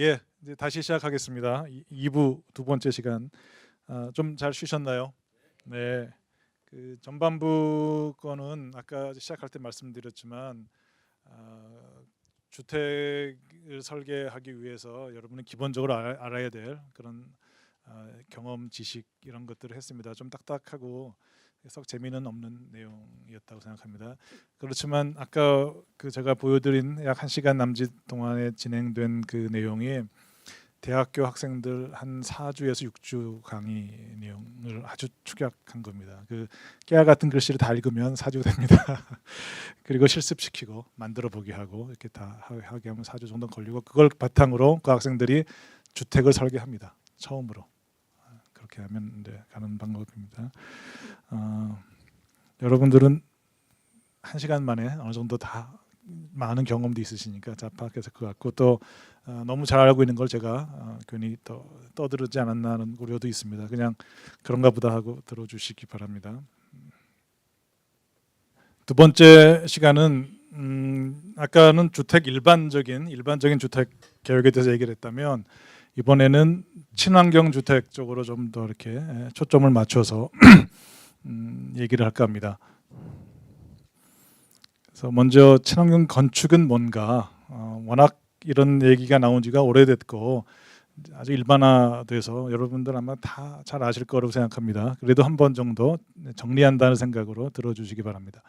예, 이제 다시 시작하겠습니다. 2부 두 번째 시간. 좀 잘 쉬셨나요? 네. 그 전반부 거는 아까 시작할 때 말씀드렸지만 주택을 설계하기 위해서 여러분은 기본적으로 알아야 될 그런 경험, 지식 이런 것들을 했습니다. 좀 딱딱하고 썩 재미는 없는 내용이었다고 생각합니다. 그렇지만 아까 그 제가 보여드린 약 1시간 남짓 동안에 진행된 그 내용이 대학교 학생들 한 4주에서 6주 강의 내용을 아주 축약한 겁니다. 그 깨알 같은 글씨를 다 읽으면 4주 됩니다. 그리고 실습시키고 만들어 보게 하고 이렇게 다 하게 하면 4주 정도 걸리고 그걸 바탕으로 그 학생들이 주택을 설계합니다. 처음으로. 그렇게 하면 이제 가는 방법입니다. 여러분들은 1시간 만에 어느 정도 다 많은 경험도 있으시니까 자파하게서 그 같고 또 너무 잘 알고 있는 걸 제가 괜히 또 떠들지 않았나 하는 우려도 있습니다. 그냥 그런가 보다 하고 들어주시기 바랍니다. 두 번째 시간은 아까는 주택 일반적인 주택 계획에 대해서 얘기를 했다면 이번에는 친환경 주택 쪽으로 좀 더 이렇게 초점을 맞춰서 얘기를 할까 합니다. 그래서 먼저 친환경 건축은 뭔가 워낙 이런 얘기가 나온 지가 오래됐고 아주 일반화돼서 여러분들 아마 다 잘 아실 거라고 생각합니다. 그래도 한 번 정도 정리한다는 생각으로 들어주시기 바랍니다.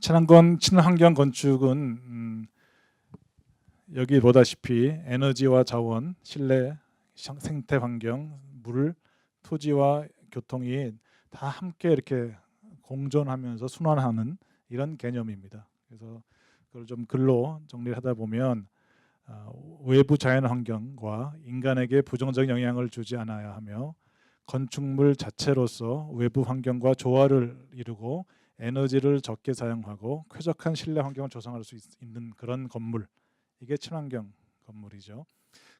친환경 건축은 여기 보다시피 에너지와 자원, 실내, 생태 환경, 물, 토지와 교통이 다 함께 이렇게 공존하면서 순환하는 이런 개념입니다. 그래서 그걸 좀 글로 정리를 하다 보면 외부 자연 환경과 인간에게 부정적 영향을 주지 않아야 하며 건축물 자체로서 외부 환경과 조화를 이루고 에너지를 적게 사용하고 쾌적한 실내 환경을 조성할 수 있는 그런 건물, 이게 친환경 건물이죠.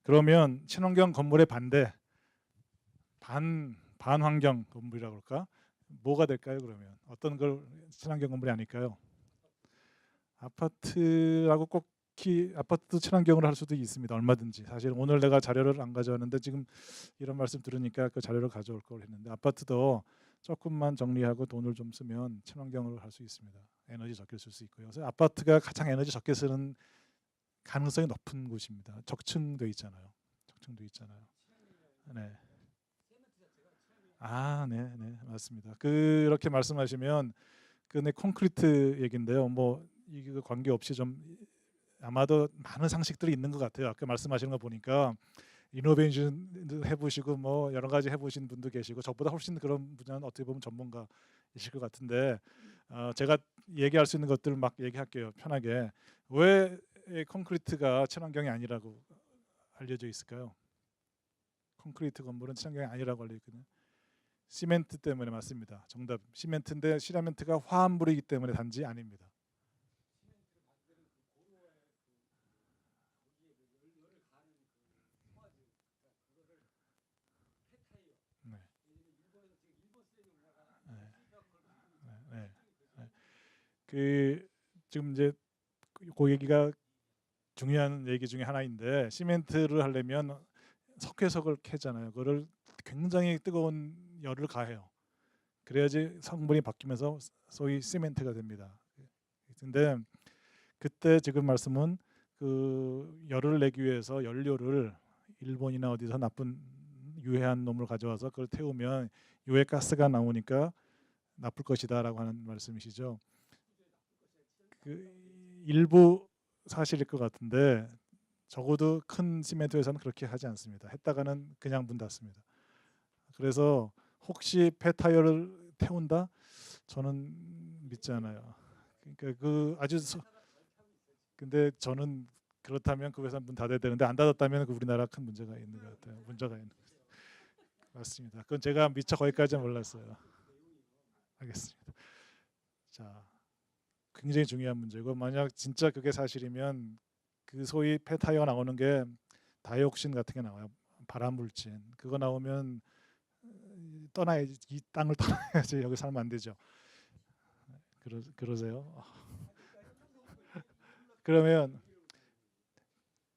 그러면 친환경 건물의 반대, 반환경 건물이라고 할까? 뭐가 될까요? 그러면 어떤 걸 친환경 건물이 아닐까요? 아파트라고 꼭 아파트도 친환경으로 할 수도 있습니다. 얼마든지. 사실 오늘 내가 자료를 안 가져왔는데 지금 이런 말씀 들으니까 그 자료를 가져올 걸 했는데 아파트도 조금만 정리하고 돈을 좀 쓰면 친환경으로 할 수 있습니다. 에너지 적게 쓸 수 있고요. 그래서 아파트가 가장 에너지 적게 쓰는 가능성이 높은 곳입니다. 적층돼 있잖아요. 적층돼 있잖아요. 네. 네, 네, 맞습니다. 그렇게 말씀하시면 그네 콘크리트 얘긴데요. 뭐 이거 관계 없이 좀 아마도 많은 상식들이 있는 것 같아요. 아까 말씀하시는 거 보니까 이노베이션 해보시고 뭐 여러 가지 해보신 분도 계시고 저보다 훨씬 그런 분야는 어떻게 보면 전문가이실 것 같은데 제가 얘기할 수 있는 것들 막 얘기할게요. 편하게. 왜 콘크리트가 친환경이 아니라고 알려져 있을까요? 콘크리트 건물은 친환경이 아니라고 알려져 있거든요. 시멘트 때문에. 맞습니다. 정답. 시멘트인데 시멘트가 화합물이기 때문에 단지 아닙니다. 네. 네. 네. 네. 그 지금 이제 그 얘기가 중요한 얘기 중에 하나인데 시멘트를 하려면 석회석을 캐잖아요. 그거를 굉장히 뜨거운 열을 가해요. 그래야지 성분이 바뀌면서 소위 시멘트가 됩니다. 근데 그때 지금 말씀은 그 열을 내기 위해서 연료를 일본이나 어디서 나쁜 유해한 놈을 가져와서 그걸 태우면 유해 가스가 나오니까 나쁠 것이다라고 하는 말씀이시죠. 그 일부 사실일 것 같은데 적어도 큰 시멘트 회사는 그렇게 하지 않습니다. 했다가는 그냥 문 닫습니다. 그래서 혹시 폐타이어를 태운다? 저는 믿지 않아요. 그러니까 그 아주 근데 저는 그렇다면 그 회사 문 닫아야 되는데 안 닫았다면 그 우리나라 큰 문제가 있는 것 같아요. 문제가 있는 맞습니다. 그건 제가 미처 거기까지는 몰랐어요. 알겠습니다. 자, 굉장히 중요한 문제고 만약 진짜 그게 사실이면 그 소위 폐타이어 나오는 게 다이옥신 같은 게 나와요. 발암물질. 그거 나오면 떠나야지. 이 땅을 떠나야지. 여기 살면 안 되죠. 그러세요? 그러면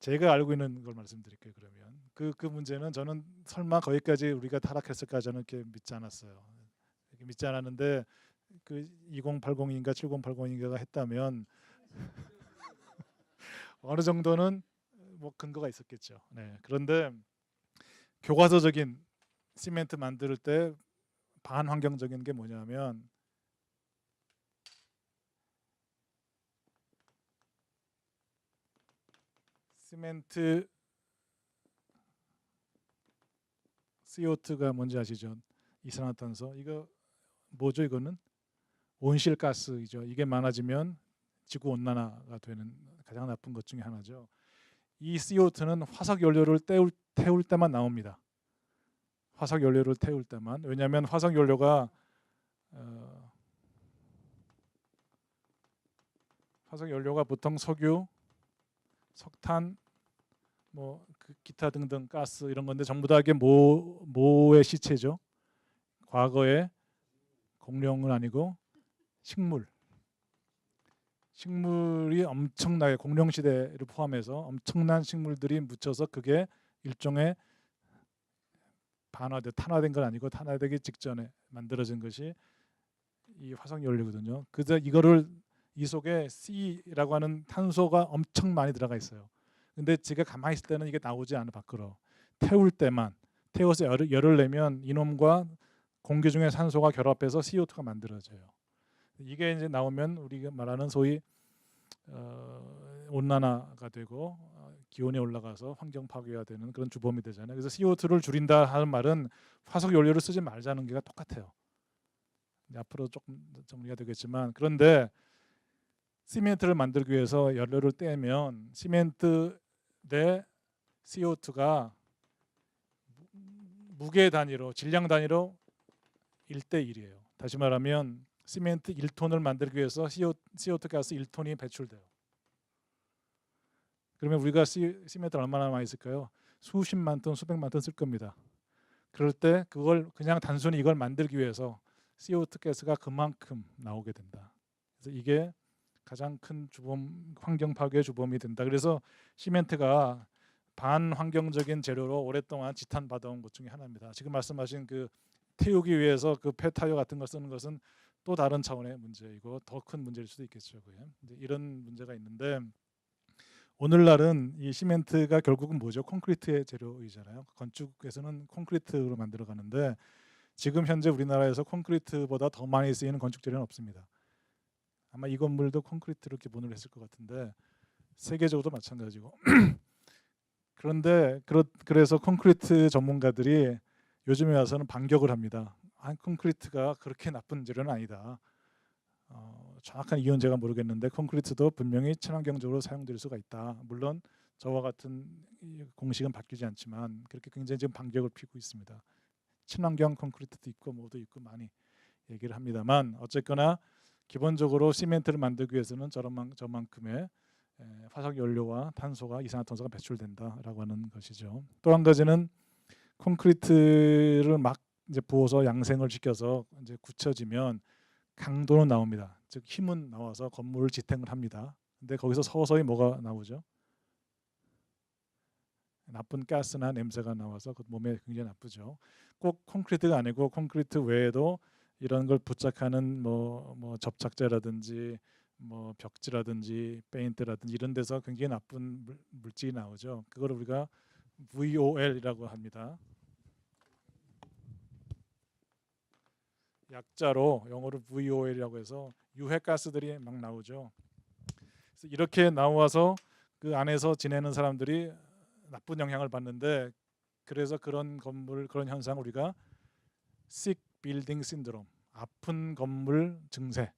제가 알고 있는 걸 말씀드릴게요. 그러면 그 문제는 저는 설마 거기까지 우리가 타락했을까 저는 이렇게 믿지 않았어요. 이렇게 믿지 않았는데 그 2080인가 7080인가가 했다면 어느 정도는 뭐 근거가 있었겠죠. 네. 그런데 교과서적인 시멘트 만들 때 반환경적인 게 뭐냐면 시멘트 CO2가 뭔지 아시죠? 이산화탄소. 이거 뭐죠? 이거는 온실가스이죠. 이게 많아지면 지구 온난화가 되는 가장 나쁜 것 중에 하나죠. 이 CO2는 화석 연료를 태울 때만 나옵니다. 화석 연료를 태울 때만. 왜냐하면 화석 연료가 보통 석유, 석탄, 그 기타 등등 가스 이런 건데 전부 다 이게 뭐의 시체죠. 과거에 공룡은 아니고 식물이 엄청나게 공룡 시대를 포함해서 엄청난 식물들이 묻혀서 그게 일종의 탄화된 건 아니고 탄화되기 직전에 만들어진 것이 이 화석 연료거든요. 그래서 이 속에 C라고 하는 탄소가 엄청 많이 들어가 있어요. 근데 제가 가만히 있을 때는 이게 나오지 않아 밖으로. 태워서 열을 내면 이놈과 공기 중에 산소가 결합해서 CO2가 만들어져요. 이게 이제 나오면 우리가 말하는 소위 온난화가 되고 기온이 올라가서 환경 파괴가 되는 그런 주범이 되잖아요. 그래서 CO2를 줄인다 하는 말은 화석 연료를 쓰지 말자는 게 똑같아요. 앞으로 조금 정리가 되겠지만 그런데 시멘트를 만들기 위해서 연료를 떼면 시멘트 내 CO2가 무게 단위로 질량 단위로 1대1이에요. 다시 말하면 시멘트 1톤을 만들기 위해서 CO2 가스 1톤이 배출돼요. 그러면 우리가 시멘트를 얼마나 많이 쓸까요? 수십만 톤, 수백만 톤 쓸 겁니다. 그럴 때 그걸 그냥 단순히 이걸 만들기 위해서 CO2 가스가 그만큼 나오게 된다. 그래서 이게 가장 큰 주범, 환경 파괴의 주범이 된다. 그래서 시멘트가 반환경적인 재료로 오랫동안 지탄받아온 것 중에 하나입니다. 지금 말씀하신 그 태우기 위해서 그 폐타이어 같은 거 쓰는 것은 또 다른 차원의 문제이고 더 큰 문제일 수도 있겠죠. 이런 문제가 있는데 오늘날은 이 시멘트가 결국은 뭐죠? 콘크리트의 재료이잖아요. 건축에서는 콘크리트로 만들어 가는데 지금 현재 우리나라에서 콘크리트보다 더 많이 쓰이는 건축 재료는 없습니다. 아마 이 건물도 콘크리트로 기본으로 했을 것 같은데 세계적으로도 마찬가지고 그런데 그래서 콘크리트 전문가들이 요즘에 와서는 반격을 합니다. 콘크리트가 그렇게 나쁜 재료는 아니다. 정확한 이유는 제가 모르겠는데 콘크리트도 분명히 친환경적으로 사용될 수가 있다. 물론 저와 같은 공식은 바뀌지 않지만 그렇게 굉장히 지금 반격을 피우고 있습니다. 친환경 콘크리트도 있고 뭐도 있고 많이 얘기를 합니다만 어쨌거나 기본적으로 시멘트를 만들기 위해서는 저만큼의 화석 연료와 탄소가 이산화탄소가 배출된다라고 하는 것이죠. 또 한 가지는 콘크리트를 막 이제 부어서 양생을 시켜서 이제 굳혀지면 강도는 나옵니다. 즉 힘은 나와서 건물을 지탱을 합니다. 근데 거기서 서서히 뭐가 나오죠? 나쁜 가스나 냄새가 나와서 그 몸에 굉장히 나쁘죠. 꼭 콘크리트가 아니고 콘크리트 외에도 이런 걸 부착하는 뭐 접착제라든지 뭐 벽지라든지 페인트라든지 이런 데서 굉장히 나쁜 물질이 나오죠. 그걸 우리가 VOL이라고 합니다. 약자로 영어로 VOL이라고 해서 유해가스들이 막 나오죠. 그래서 이렇게 나와서 그 안에서 지내는 사람들이 나쁜 영향을 받는데 그래서 그런 현상 우리가 sick building syndrome, 아픈 건물 증세,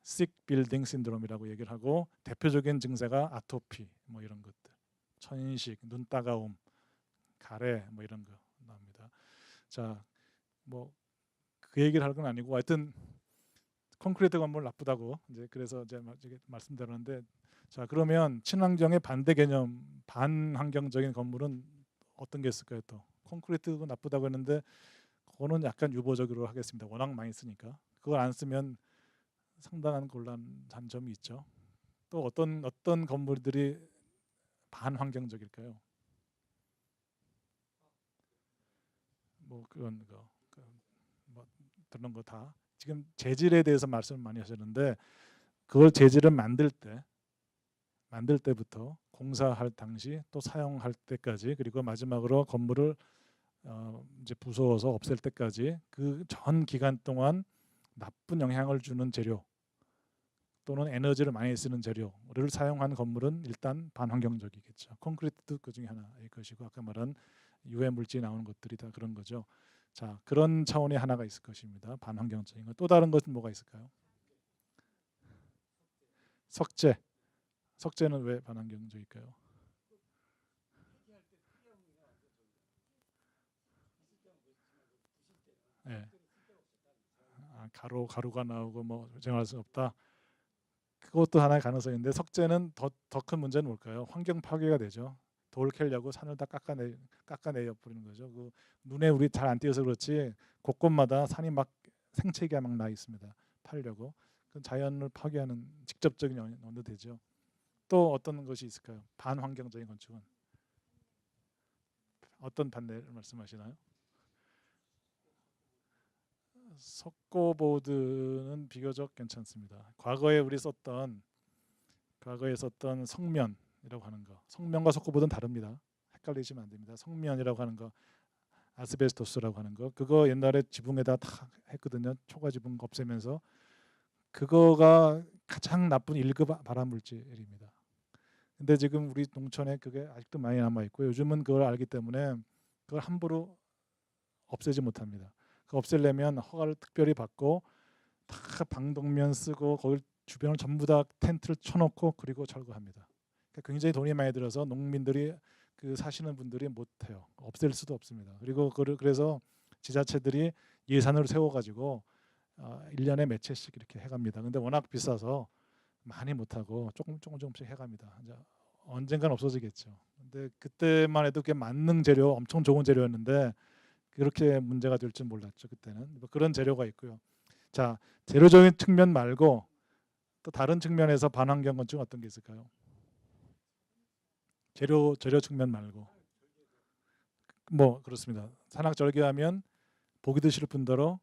sick building syndrome이라고 얘기를 하고 대표적인 증세가 아토피 뭐 이런 것들, 천식, 눈 따가움, 가래 뭐 이런 거 나옵니다. 자, 뭐 그 얘기를 할 건 아니고 하여튼 콘크리트 건물 나쁘다고 이제 그래서 이제 말씀드렸는데 자 그러면 친환경의 반대 개념 반환경적인 건물은 어떤 게 있을까요? 또 콘크리트도 나쁘다고 했는데 그거는 약간 유보적으로 하겠습니다. 워낙 많이 쓰니까 그걸 안 쓰면 상당한 곤란한 점이 있죠. 또 어떤 건물들이 반환경적일까요? 뭐 그런 거, 뭐 그런 거 다 지금 재질에 대해서 말씀을 많이 하셨는데 그걸 재질을 만들 때부터 공사할 당시 또 사용할 때까지 그리고 마지막으로 건물을 이제 부숴서 없앨 때까지 그 전 기간 동안 나쁜 영향을 주는 재료 또는 에너지를 많이 쓰는 재료를 사용한 건물은 일단 반환경적이겠죠. 콘크리트도 그 중에 하나일 것이고 아까 말한 유해 물질이 나오는 것들이 다 그런 거죠. 자, 그런 차원의 하나가 있을 것입니다. 반환경적인 거. 또 다른 것은 뭐가 있을까요? 석재. 석재는 왜 반환경적일까요? 예. 가루가 나오고 뭐 정할 수 없다. 그것도 하나의 가능성인데 석재는 더 큰 문제는 뭘까요? 환경 파괴가 되죠. 돌 캐려고 산을 다 깎아내려 버리는 거죠. 그 눈에 우리 잘 안 띄어서 그렇지 곳곳마다 산이 막 생채기가 막 나 있습니다. 팔려고 그 자연을 파괴하는 직접적인 영향도 되죠. 또 어떤 것이 있을까요? 반환경적인 건축은 어떤 반대를 말씀하시나요? 석고보드는 비교적 괜찮습니다. 과거에 썼던 성면이라고 하는 거, 성면과 석고보드는 다릅니다. 헷갈리시면 안 됩니다. 성면이라고 하는 거, 아스베스토스라고 하는 거, 그거 옛날에 지붕에다 다 했거든요. 초과 지붕 없애면서 그거가 가장 나쁜 1급 발암 물질입니다. 근데 지금 우리 농촌에 그게 아직도 많이 남아 있고 요즘은 그걸 알기 때문에 그걸 함부로 없애지 못합니다. 그 없애려면 허가를 특별히 받고 다 방독면 쓰고 거기 주변을 전부 다 텐트를 쳐놓고 그리고 철거합니다. 그러니까 굉장히 돈이 많이 들어서 농민들이 그 사시는 분들이 못해요. 없앨 수도 없습니다. 그리고 그래서 지자체들이 예산을 세워가지고 1년에 몇 채씩 이렇게 해갑니다. 근데 워낙 비싸서 많이 못하고 조금씩 해갑니다. 이제 언젠간 없어지겠죠. 근데 그때만 해도 그게 만능 재료 엄청 좋은 재료였는데 그렇게 문제가 될 줄 몰랐죠. 그때는 뭐 그런 재료가 있고요. 자, 재료적인 측면 말고 또 다른 측면에서 반환경 건축 어떤 게 있을까요? 재료 측면 말고 뭐 그렇습니다. 산악절개하면 보기도 싫을 뿐더러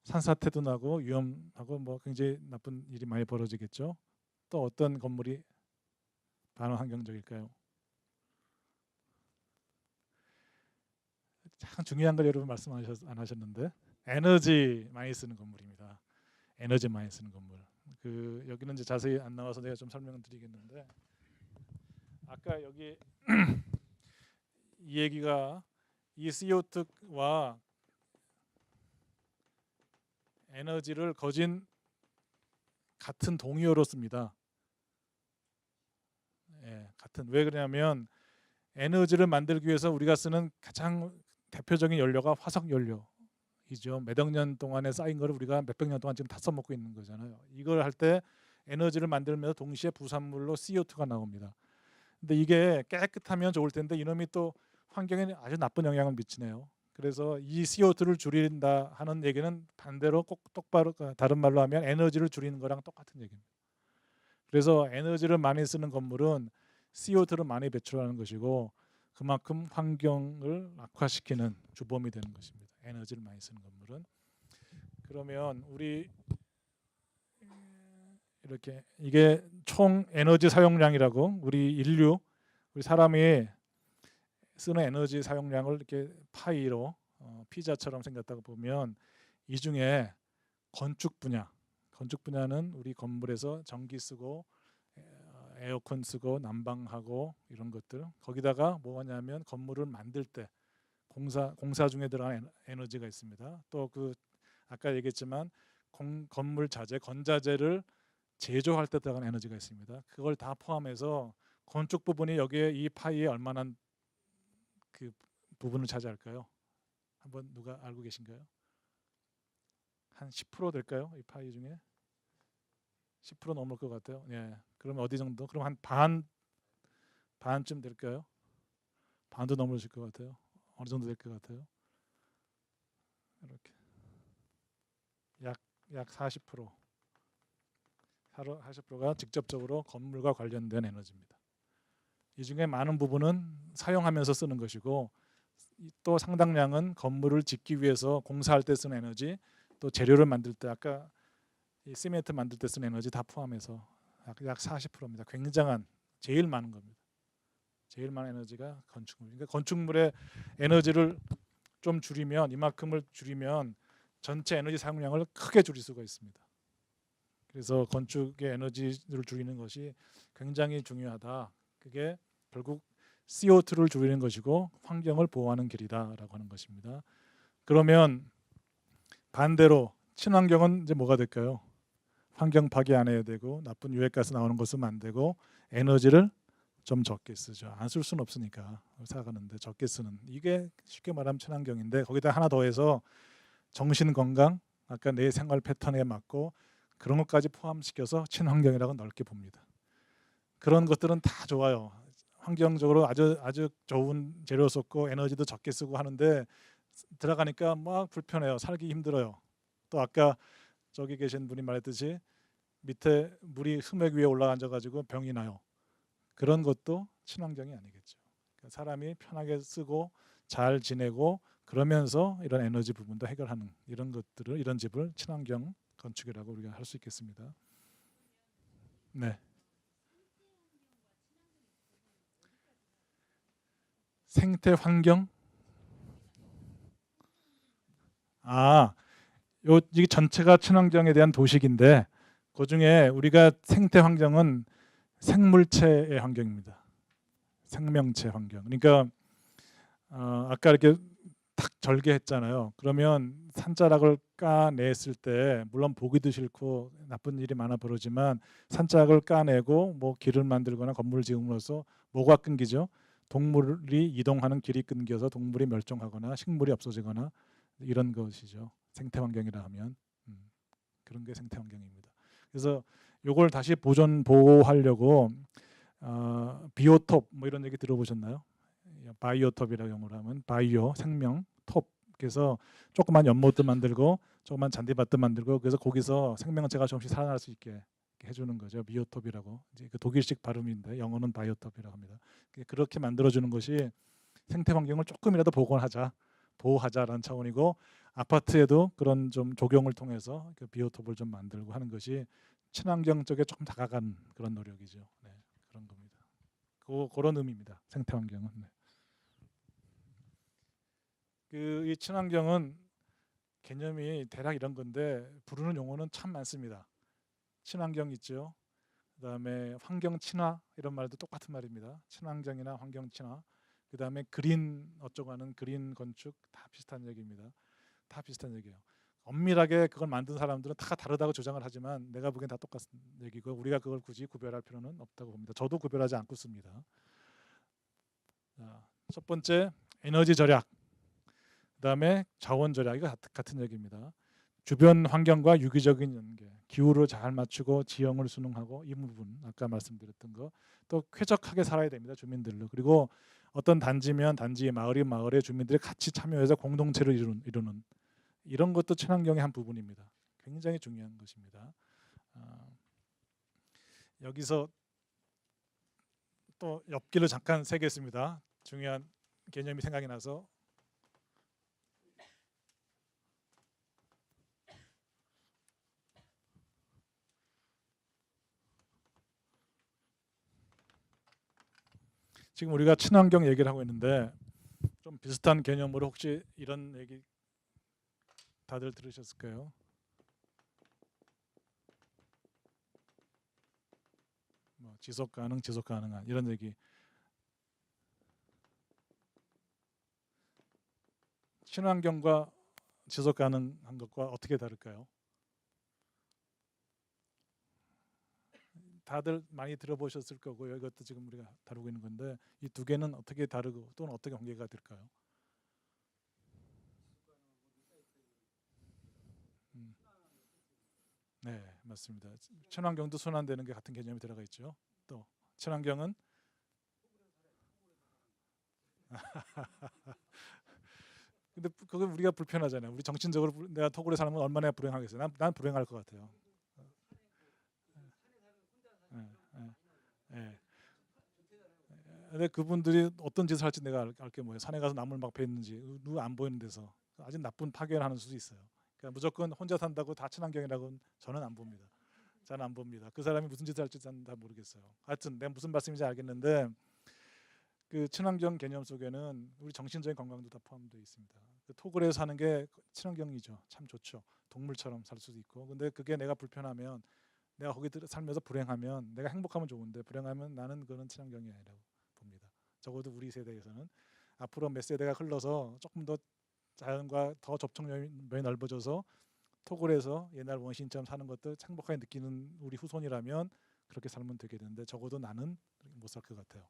산사태도 나고 위험하고 뭐 굉장히 나쁜 일이 많이 벌어지겠죠. 또 어떤 건물이 반환경적일까요? 참 중요한 걸 여러분 말씀 안 하셨는데 에너지 많이 쓰는 건물입니다. 에너지 많이 쓰는 건물. 그 여기는 이제 자세히 안 나와서 내가 좀 설명을 드리겠는데 아까 여기 이 얘기가 이 CO2와 에너지를 거진 같은 동의어로 씁니다. 예, 같은 왜 그러냐면 에너지를 만들기 위해서 우리가 쓰는 가장 대표적인 연료가 화석 연료이죠. 몇억 년 동안에 쌓인 거를 우리가 몇백 년 동안 지금 다 써먹고 있는 거잖아요. 이걸 할 때 에너지를 만들면서 동시에 부산물로 CO2가 나옵니다. 근데 이게 깨끗하면 좋을 텐데 이놈이 또 환경에 아주 나쁜 영향을 미치네요. 그래서 이 CO2를 줄인다 하는 얘기는 반대로 꼭 똑바로 다른 말로 하면 에너지를 줄이는 거랑 똑같은 얘기입니다. 그래서 에너지를 많이 쓰는 건물은 CO2를 많이 배출하는 것이고 그만큼 환경을 악화시키는 주범이 되는 것입니다. 에너지를 많이 쓰는 건물은. 그러면 우리 이렇게 이게 총 에너지 사용량이라고 우리 사람이 쓰는 에너지 사용량을 이렇게 파이로 피자처럼 생겼다고 보면 이 중에 건축 분야는 우리 건물에서 전기 쓰고 에어컨 쓰고 난방하고 이런 것들 거기다가 뭐냐면 건물을 만들 때 공사 중에 들어가는 에너지가 있습니다. 또 그 아까 얘기했지만 건물 자재 건자재를 제조할 때 들어가는 에너지가 있습니다. 그걸 다 포함해서 건축 부분이 여기에 이 파이에 얼마나 그 부분을 차지할까요? 한번 누가 알고 계신가요? 한 10% 될까요? 이 파이 중에 10% 넘을 것 같아요. 예. 그럼 어디 정도? 그럼 한 반쯤 될까요? 반도 넘으실 것 같아요. 어느 정도 될 것 같아요? 이렇게 약 40%. 40%가 직접적으로 건물과 관련된 에너지입니다. 이 중에 많은 부분은 사용하면서 쓰는 것이고 또 상당량은 건물을 짓기 위해서 공사할 때 쓰는 에너지, 또 재료를 만들 때 아까 이 시멘트 만들 때 쓰는 에너지 다 포함해서 약 40%입니다. 굉장한 제일 많은 겁니다. 제일 많은 에너지가 건축물. 그러니까 건축물의 에너지를 좀 줄이면 이만큼을 줄이면 전체 에너지 사용량을 크게 줄일 수가 있습니다. 그래서 건축의 에너지를 줄이는 것이 굉장히 중요하다. 그게 결국 CO2를 줄이는 것이고 환경을 보호하는 길이다라고 하는 것입니다. 그러면 반대로 친환경은 이제 뭐가 될까요? 환경 파괴 안 해야 되고 나쁜 유해가스 나오는 거 쓰면 안 되고 에너지를 좀 적게 쓰죠. 안 쓸 수는 없으니까 살아가는데 적게 쓰는, 이게 쉽게 말하면 친환경인데 거기다 하나 더해서 정신 건강, 아까 내 생활 패턴에 맞고 그런 것까지 포함시켜서 친환경이라고 넓게 봅니다. 그런 것들은 다 좋아요. 환경적으로 아주 좋은 재료 썼고 에너지도 적게 쓰고 하는데 들어가니까 막 불편해요. 살기 힘들어요. 또 아까 저기 계신 분이 말했듯이 밑에 물이 흠액 위에 올라앉아가지고 병이 나요. 그런 것도 친환경이 아니겠죠. 그러니까 사람이 편하게 쓰고 잘 지내고 그러면서 이런 에너지 부분도 해결하는 이런 것들을, 이런 집을 친환경 건축이라고 우리가 할 수 있겠습니다. 네. 생태 환경? 이게 전체가 친환경에 대한 도식인데 그 중에 우리가 생태 환경은 생물체의 환경입니다. 생명체 환경. 그러니까 아까 이렇게 탁 절개했잖아요. 그러면 산자락을 까냈을 때 물론 보기도 싫고 나쁜 일이 많아 벌어지만 산자락을 까내고 뭐 길을 만들거나 건물을 지음으로써 뭐가 끊기죠? 동물이 이동하는 길이 끊겨서 동물이 멸종하거나 식물이 없어지거나 이런 것이죠. 생태 환경이라 하면 그런 게 생태 환경입니다. 그래서 요걸 다시 보존 보호하려고 비오톱 뭐 이런 얘기 들어보셨나요? 바이오톱이라고 영어로 하면 바이오 생명 톱. 그래서 조그만 연못도 만들고 조그만 잔디밭도 만들고 그래서 거기서 생명체가 조금씩 살아날 수 있게 해주는 거죠. 비오톱이라고. 이제 그 독일식 발음인데 영어는 바이오톱이라고 합니다. 그렇게 만들어주는 것이 생태 환경을 조금이라도 보호하자라는 차원이고 아파트에도 그런 좀 조경을 통해서 그 비오톱을 좀 만들고 하는 것이 친환경 쪽에 조금 다가간 그런 노력이죠. 네, 그런 겁니다. 그런 의미입니다. 생태 환경은. 네. 이 친환경은 개념이 대략 이런 건데 부르는 용어는 참 많습니다. 친환경 있죠. 그다음에 환경 친화 이런 말도 똑같은 말입니다. 친환경이나 환경 친화. 그다음에 그린 어쩌고 하는 그린 건축 다 비슷한 얘기입니다. 다 비슷한 얘기예요. 엄밀하게 그걸 만든 사람들은 다 다르다고 주장을 하지만 내가 보기엔 다 똑같은 얘기고 우리가 그걸 굳이 구별할 필요는 없다고 봅니다. 저도 구별하지 않고 씁니다. 첫 번째 에너지 절약, 그다음에 자원 절약, 이거 같은 얘기입니다. 주변 환경과 유기적인 연계, 기후를 잘 맞추고 지형을 순응하고 이 부분 아까 말씀드렸던 거, 또 쾌적하게 살아야 됩니다. 주민들로. 그리고 어떤 단지면 단지, 마을이 마을에 주민들이 같이 참여해서 공동체를 이루는 이런 것도 친환경의 한 부분입니다. 굉장히 중요한 것입니다. 여기서 또 엽기를 잠깐 세겠습니다. 중요한 개념이 생각이 나서. 지금 우리가 친환경 얘기를 하고 있는데 좀 비슷한 개념으로 혹시 이런 얘기 다들 들으셨을까요? 뭐 지속 가능한 이런 얘기. 친환경과 지속 가능한 것과 어떻게 다를까요? 다들 많이 들어보셨을 거고요. 이것도 지금 우리가 다루고 있는 건데 이 두 개는 어떻게 다르고 또는 어떻게 관계가 될까요? 네, 맞습니다. 친환경도 순환되는 게 같은 개념이 들어가 있죠. 또 친환경은 근데 그건 우리가 불편하잖아요. 우리 정신적으로 내가 토굴에 살면 얼마나 불행하겠어요. 난 불행할 것 같아요. 예, 예, 예. 근데 그분들이 어떤 짓을 할지 내가 알게 뭐예요. 산에 가서 나물 막 베는지 누구 안 보이는 데서 아주 나쁜 파괴를 하는 수도 있어요. 그러니까 무조건 혼자 산다고 다 친환경이라고는 저는 안 봅니다. 저는 안 봅니다. 그 사람이 무슨 짓을 할지 저는 다 모르겠어요. 하여튼 내가 무슨 말씀인지 알겠는데 그 친환경 개념 속에는 우리 정신적인 건강도 다 포함되어 있습니다. 그 토굴에서 사는 게 친환경이죠. 참 좋죠. 동물처럼 살 수도 있고. 근데 그게 내가 불편하면 내가 거기 살면서 불행하면 내가 행복하면 좋은데 불행하면 나는 그거는 친환경이 아니라고 봅니다. 적어도 우리 세대에서는 앞으로 몇 세대가 흘러서 조금 더 자연과 더 접촉면이 넓어져서 토굴에서 옛날 원시인처럼 사는 것도 행복하게 느끼는 우리 후손이라면 그렇게 살면 되게 되는데 적어도 나는 못 살 것 같아요.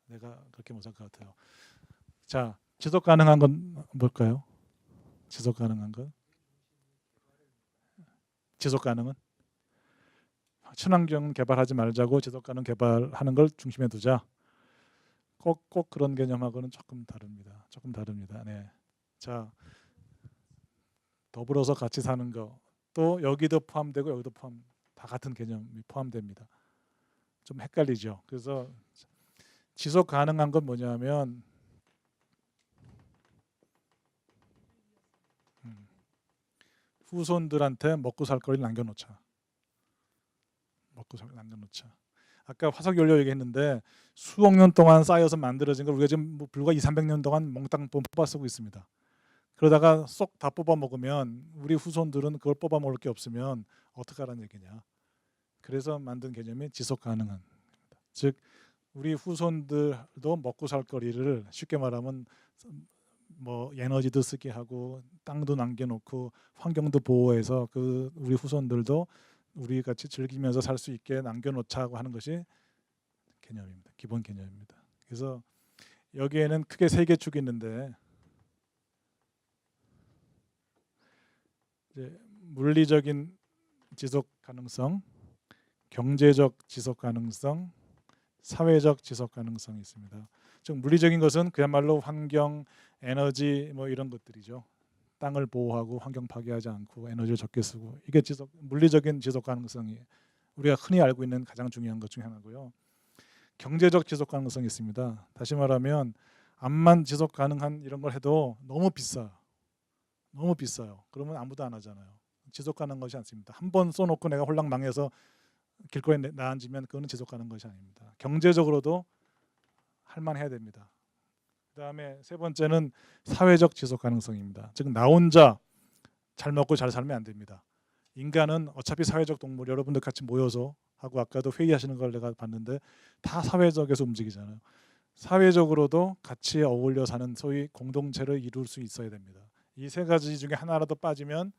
내가 그렇게 못 살 것 같아요. 자, 지속 가능한 건 뭘까요? 지속 가능한 건? 지속 가능은? 친환경 개발하지 말자고 지속 가능 개발하는 걸 중심에 두자. 꼭 그런 개념하고는 조금 다릅니다. 조금 다릅니다. 네. 자, 더불어서 같이 사는 거. 또 여기도 포함되고 여기도 다 같은 개념이 포함됩니다. 좀 헷갈리죠. 그래서 지속 가능한 건 뭐냐면 후손들한테 먹고 살 거리를 남겨놓자. 남겨놓자. 아까 화석연료 얘기했는데 수억 년 동안 쌓여서 만들어진 걸 우리가 지금 뭐 불과 2, 300년 동안 몽땅 뽑아 쓰고 있습니다. 그러다가 쏙 다 뽑아 먹으면 우리 후손들은 그걸 뽑아 먹을 게 없으면 어떡하라는 얘기냐. 그래서 만든 개념이 지속 가능한. 즉 우리 후손들도 먹고 살 거리를 쉽게 말하면 뭐 에너지도 쓰게 하고 땅도 남겨놓고 환경도 보호해서 그 우리 후손들도 우리 같이 즐기면서 살 수 있게 남겨놓자고 하는 것이 개념입니다. 기본 개념입니다. 그래서 여기에는 크게 세 개 축이 있는데 이제 물리적인 지속 가능성, 경제적 지속 가능성, 사회적 지속 가능성이 있습니다. 즉 물리적인 것은 그야말로 환경, 에너지 뭐 이런 것들이죠. 땅을 보호하고 환경 파괴하지 않고 에너지를 적게 쓰고 이게 물리적인 지속 가능성이 우리가 흔히 알고 있는 가장 중요한 것 중에 하나고요. 경제적 지속 가능성이 있습니다. 다시 말하면 암만 지속 가능한 이런 걸 해도 너무 비싸요. 너무 비싸요. 그러면 아무도 안 하잖아요. 지속 가능한 것이 않습니다. 한 번 써놓고 내가 홀랑 망해서 길거리에 나앉으면 그거는 지속 가능한 것이 아닙니다. 경제적으로도 할만해야 됩니다. 그다음에 세 번째는 사회적 지속 가능성입니다. 즉 나 혼자 잘 먹고 잘 살면 안 됩니다. 인간은 어차피 사회적 동물, 여러분들 같이 모여서 하고 아까도 회의하시는 걸 내가 봤는데 다 사회적에서 움직이잖아요. 사회적으로도 같이 어울려 사는 소위 공동체를 이룰 수 있어야 됩니다. 이 세 가지 중에 하나라도 빠지면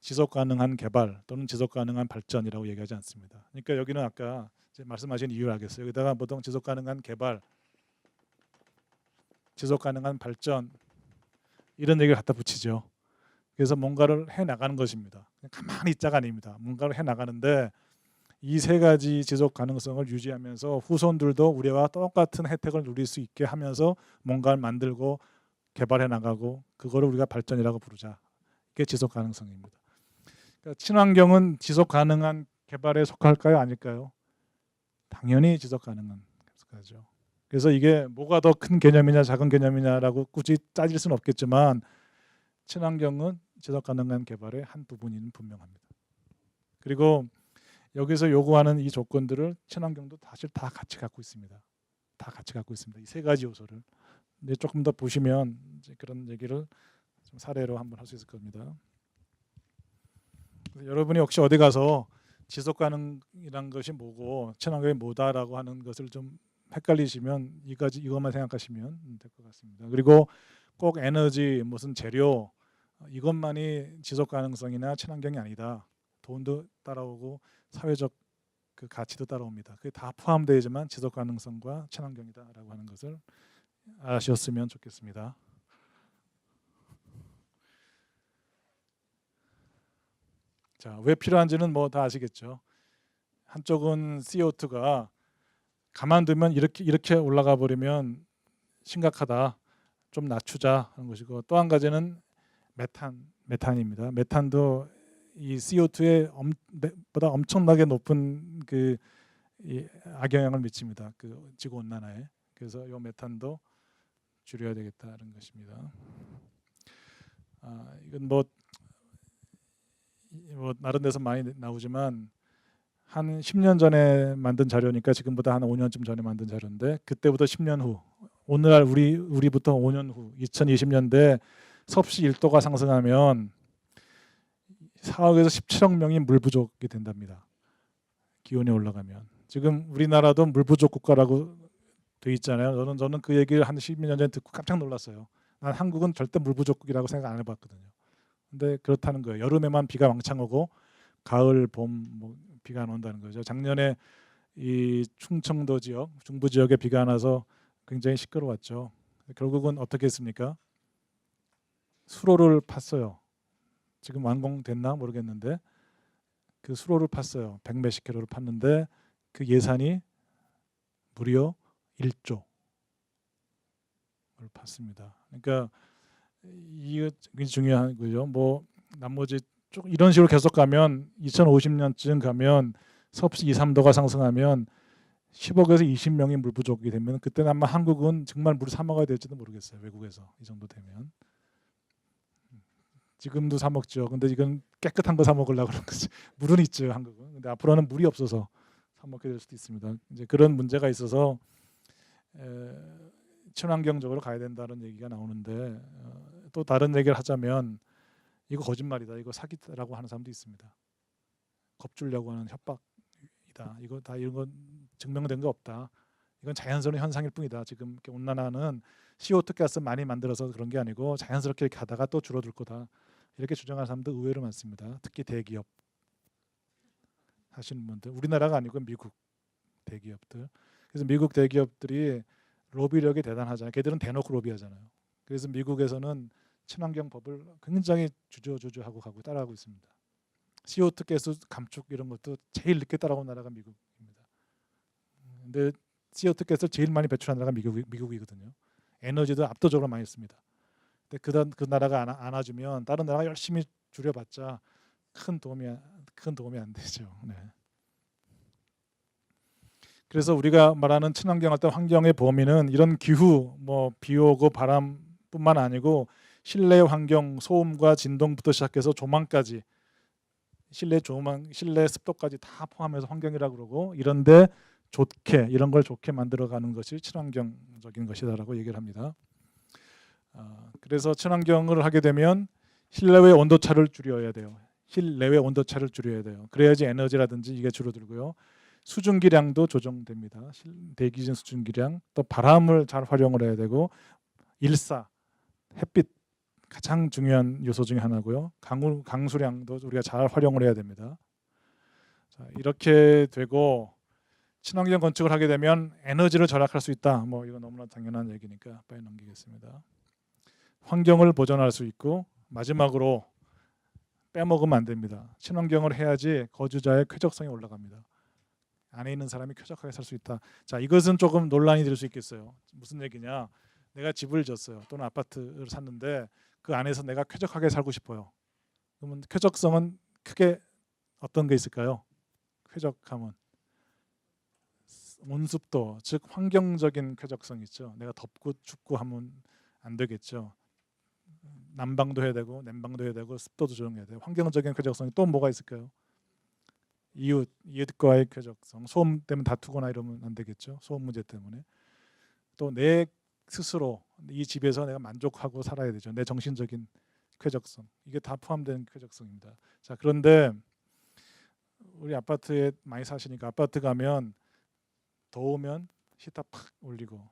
지속 가능한 개발 또는 지속 가능한 발전이라고 얘기하지 않습니다. 그러니까 여기는 아까 말씀하신 이유를 알겠어요. 여기다가 보통 지속 가능한 개발, 지속 가능한 발전 이런 얘기를 갖다 붙이죠. 그래서 뭔가를 해 나가는 것입니다. 그냥 가만히 있자가 아닙니다. 뭔가를 해 나가는데 이 세 가지 지속 가능성을 유지하면서 후손들도 우리와 똑같은 혜택을 누릴 수 있게 하면서 뭔가를 만들고 개발해 나가고 그거를 우리가 발전이라고 부르자. 이게 지속 가능성입니다. 그러니까 친환경은 지속 가능한 개발에 속할까요? 아닐까요? 당연히 지속 가능한 거죠. 그래서 이게 뭐가 더 큰 개념이냐 작은 개념이냐라고 굳이 따질 수는 없겠지만 친환경은 지속 가능한 개발의 한 부분인 분명합니다. 그리고 여기서 요구하는 이 조건들을 친환경도 사실 다 같이 갖고 있습니다. 다 같이 갖고 있습니다. 이 세 가지 요소를. 근데 조금 더 보시면 이제 그런 얘기를 좀 사례로 한번 할 수 있을 겁니다. 여러분이 혹시 어디 가서 지속 가능이란 것이 뭐고 친환경이 뭐다라고 하는 것을 좀 헷갈리시면 이것만 생각하시면 될 것 같습니다. 그리고 꼭 에너지 무슨 재료 이것만이 지속 가능성이나 친환경이 아니다. 돈도 따라오고 사회적 그 가치도 따라옵니다. 그게 다 포함되지만 지속 가능성과 친환경이다라고 하는 것을 아셨으면 좋겠습니다. 자, 왜 필요한지는 뭐 다 아시겠죠. 한쪽은 CO2가 가만두면 이렇게 올라가 버리면 심각하다. 좀 낮추자 하는 것이고 또 한 가지는 메탄입니다. 메탄도 이 CO2에 보다 엄청나게 높은 그 악영향을 미칩니다. 그 지구 온난화에. 그래서 요 메탄도 줄여야 되겠다는 것입니다. 이건 뭐 다른 데서 많이 나오지만 한 10년 전에 만든 자료니까 지금보다 한 5년쯤 전에 만든 자료인데, 그때부터 10년 후, 오늘날 우리부터 5년 후 2020년대 섭씨 1도가 상승하면 4억에서 17억 명이 물 부족이 된답니다. 기온이 올라가면. 지금 우리나라도 물 부족 국가라고 돼 있잖아요. 저는 그 얘기를 한 12년 전에 듣고 깜짝 놀랐어요. 난 한국은 절대 물 부족국이라고 생각 안 해봤거든요. 근데 그렇다는 거예요. 여름에만 비가 왕창 오고 가을, 봄 뭐 비가 안 온다는 거죠. 작년에 이 충청도 지역, 중부 지역에 비가 안 와서 굉장히 시끄러웠죠. 결국은 어떻게 했습니까? 수로를 팠어요. 지금 완공됐나 모르겠는데 그 수로를 팠어요. 100 몇십 킬로를 팠는데 그 예산이 무려 1조를 팠습니다. 그러니까 이게 굉장히 중요한 거죠. 뭐 나머지 쭉 이런 식으로 계속 가면 2050년쯤 가면 섭씨 2, 3도가 상승하면 10억에서 20명이 물 부족이 되면 그때는 아마 한국은 정말 물을 사 먹어야 될지도 모르겠어요. 외국에서 이 정도 되면. 지금도 사 먹죠. 근데 이건 깨끗한 거 사 먹으려고 그런 거지. 물은 있죠, 한국은. 근데 앞으로는 물이 없어서 사 먹게 될 수도 있습니다. 이제 그런 문제가 있어서 친환경적으로 가야 된다는 얘기가 나오는데, 또 다른 얘기를 하자면 이거 거짓말이다, 이거 사기라고 하는 사람도 있습니다. 겁주려고 하는 협박이다. 이거 다 이런 건 증명된 거 없다. 이건 자연스러운 현상일 뿐이다. 지금 이렇게 온난화는 CO2 가스 많이 만들어서 그런 게 아니고 자연스럽게 이렇게 가다가 또 줄어들 거다. 이렇게 주장하는 사람도 의외로 많습니다. 특히 대기업 하시는 분들, 우리나라가 아니고 미국 대기업들. 그래서 미국 대기업들이 로비력이 대단하잖아요. 걔들은 대놓고 로비하잖아요. 그래서 미국에서는 친환경 법을 굉장히 주저하고 가고 따라하고 있습니다. CO2 가스 감축 이런 것도 제일 늦게 따라온 나라가 미국입니다. 근데 CO2 가스를 제일 많이 배출한 나라가 미국이거든요. 에너지도 압도적으로 많이 씁니다. 근데 그 나라가 안아주면 다른 나라가 열심히 줄여봤자 큰 도움이 안 되죠. 네. 그래서 우리가 말하는 친환경 어떤 환경의 범위는 이런 기후, 뭐 비 오고 바람뿐만 아니고 실내 환경, 소음과 진동부터 시작해서 조망까지, 실내 조망, 실내 습도까지 다 포함해서 환경이라고 그러고, 이런데 이런 걸 좋게 만들어가는 것이 친환경적인 것이다라고 얘기를 합니다. 그래서 친환경을 하게 되면 실내외 온도차를 줄여야 돼요. 실내외 온도차를 줄여야 돼요. 그래야지 에너지라든지 이게 줄어들고요. 수증기량도 조정됩니다. 대기진 수증기량, 또 바람을 잘 활용을 해야 되고, 햇빛 가장 중요한 요소 중에 하나고요. 강수량도 우리가 잘 활용을 해야 됩니다. 자, 이렇게 되고 친환경 건축을 하게 되면 에너지를 절약할 수 있다. 뭐 이거 너무나 당연한 얘기니까 빨리 넘기겠습니다. 환경을 보존할 수 있고, 마지막으로 빼먹으면 안 됩니다. 친환경을 해야지 거주자의 쾌적성이 올라갑니다. 안에 있는 사람이 쾌적하게 살 수 있다. 자, 이것은 조금 논란이 될 수 있겠어요. 무슨 얘기냐? 내가 집을 졌어요. 또는 아파트를 샀는데 그 안에서 내가 쾌적하게 살고 싶어요. 그러면 쾌적성은 크게 어떤 게 있을까요? 쾌적함은 온습도, 즉 환경적인 쾌적성 있죠. 내가 덥고 춥고 하면 안 되겠죠. 난방도 해야 되고 냉방도 해야 되고 습도도 조정해야 돼요. 환경적인 쾌적성이 또 뭐가 있을까요? 이웃과의 쾌적성, 소음 때문에 다투거나 이러면 안 되겠죠. 소음 문제 때문에. 또 내 스스로 이 집에서 내가 만족하고 살아야 되죠. 내 정신적인 쾌적성, 이게 다 포함된 쾌적성입니다. 자, 그런데 우리 아파트에 많이 사시니까 아파트 가면 더우면 히터 팍 올리고,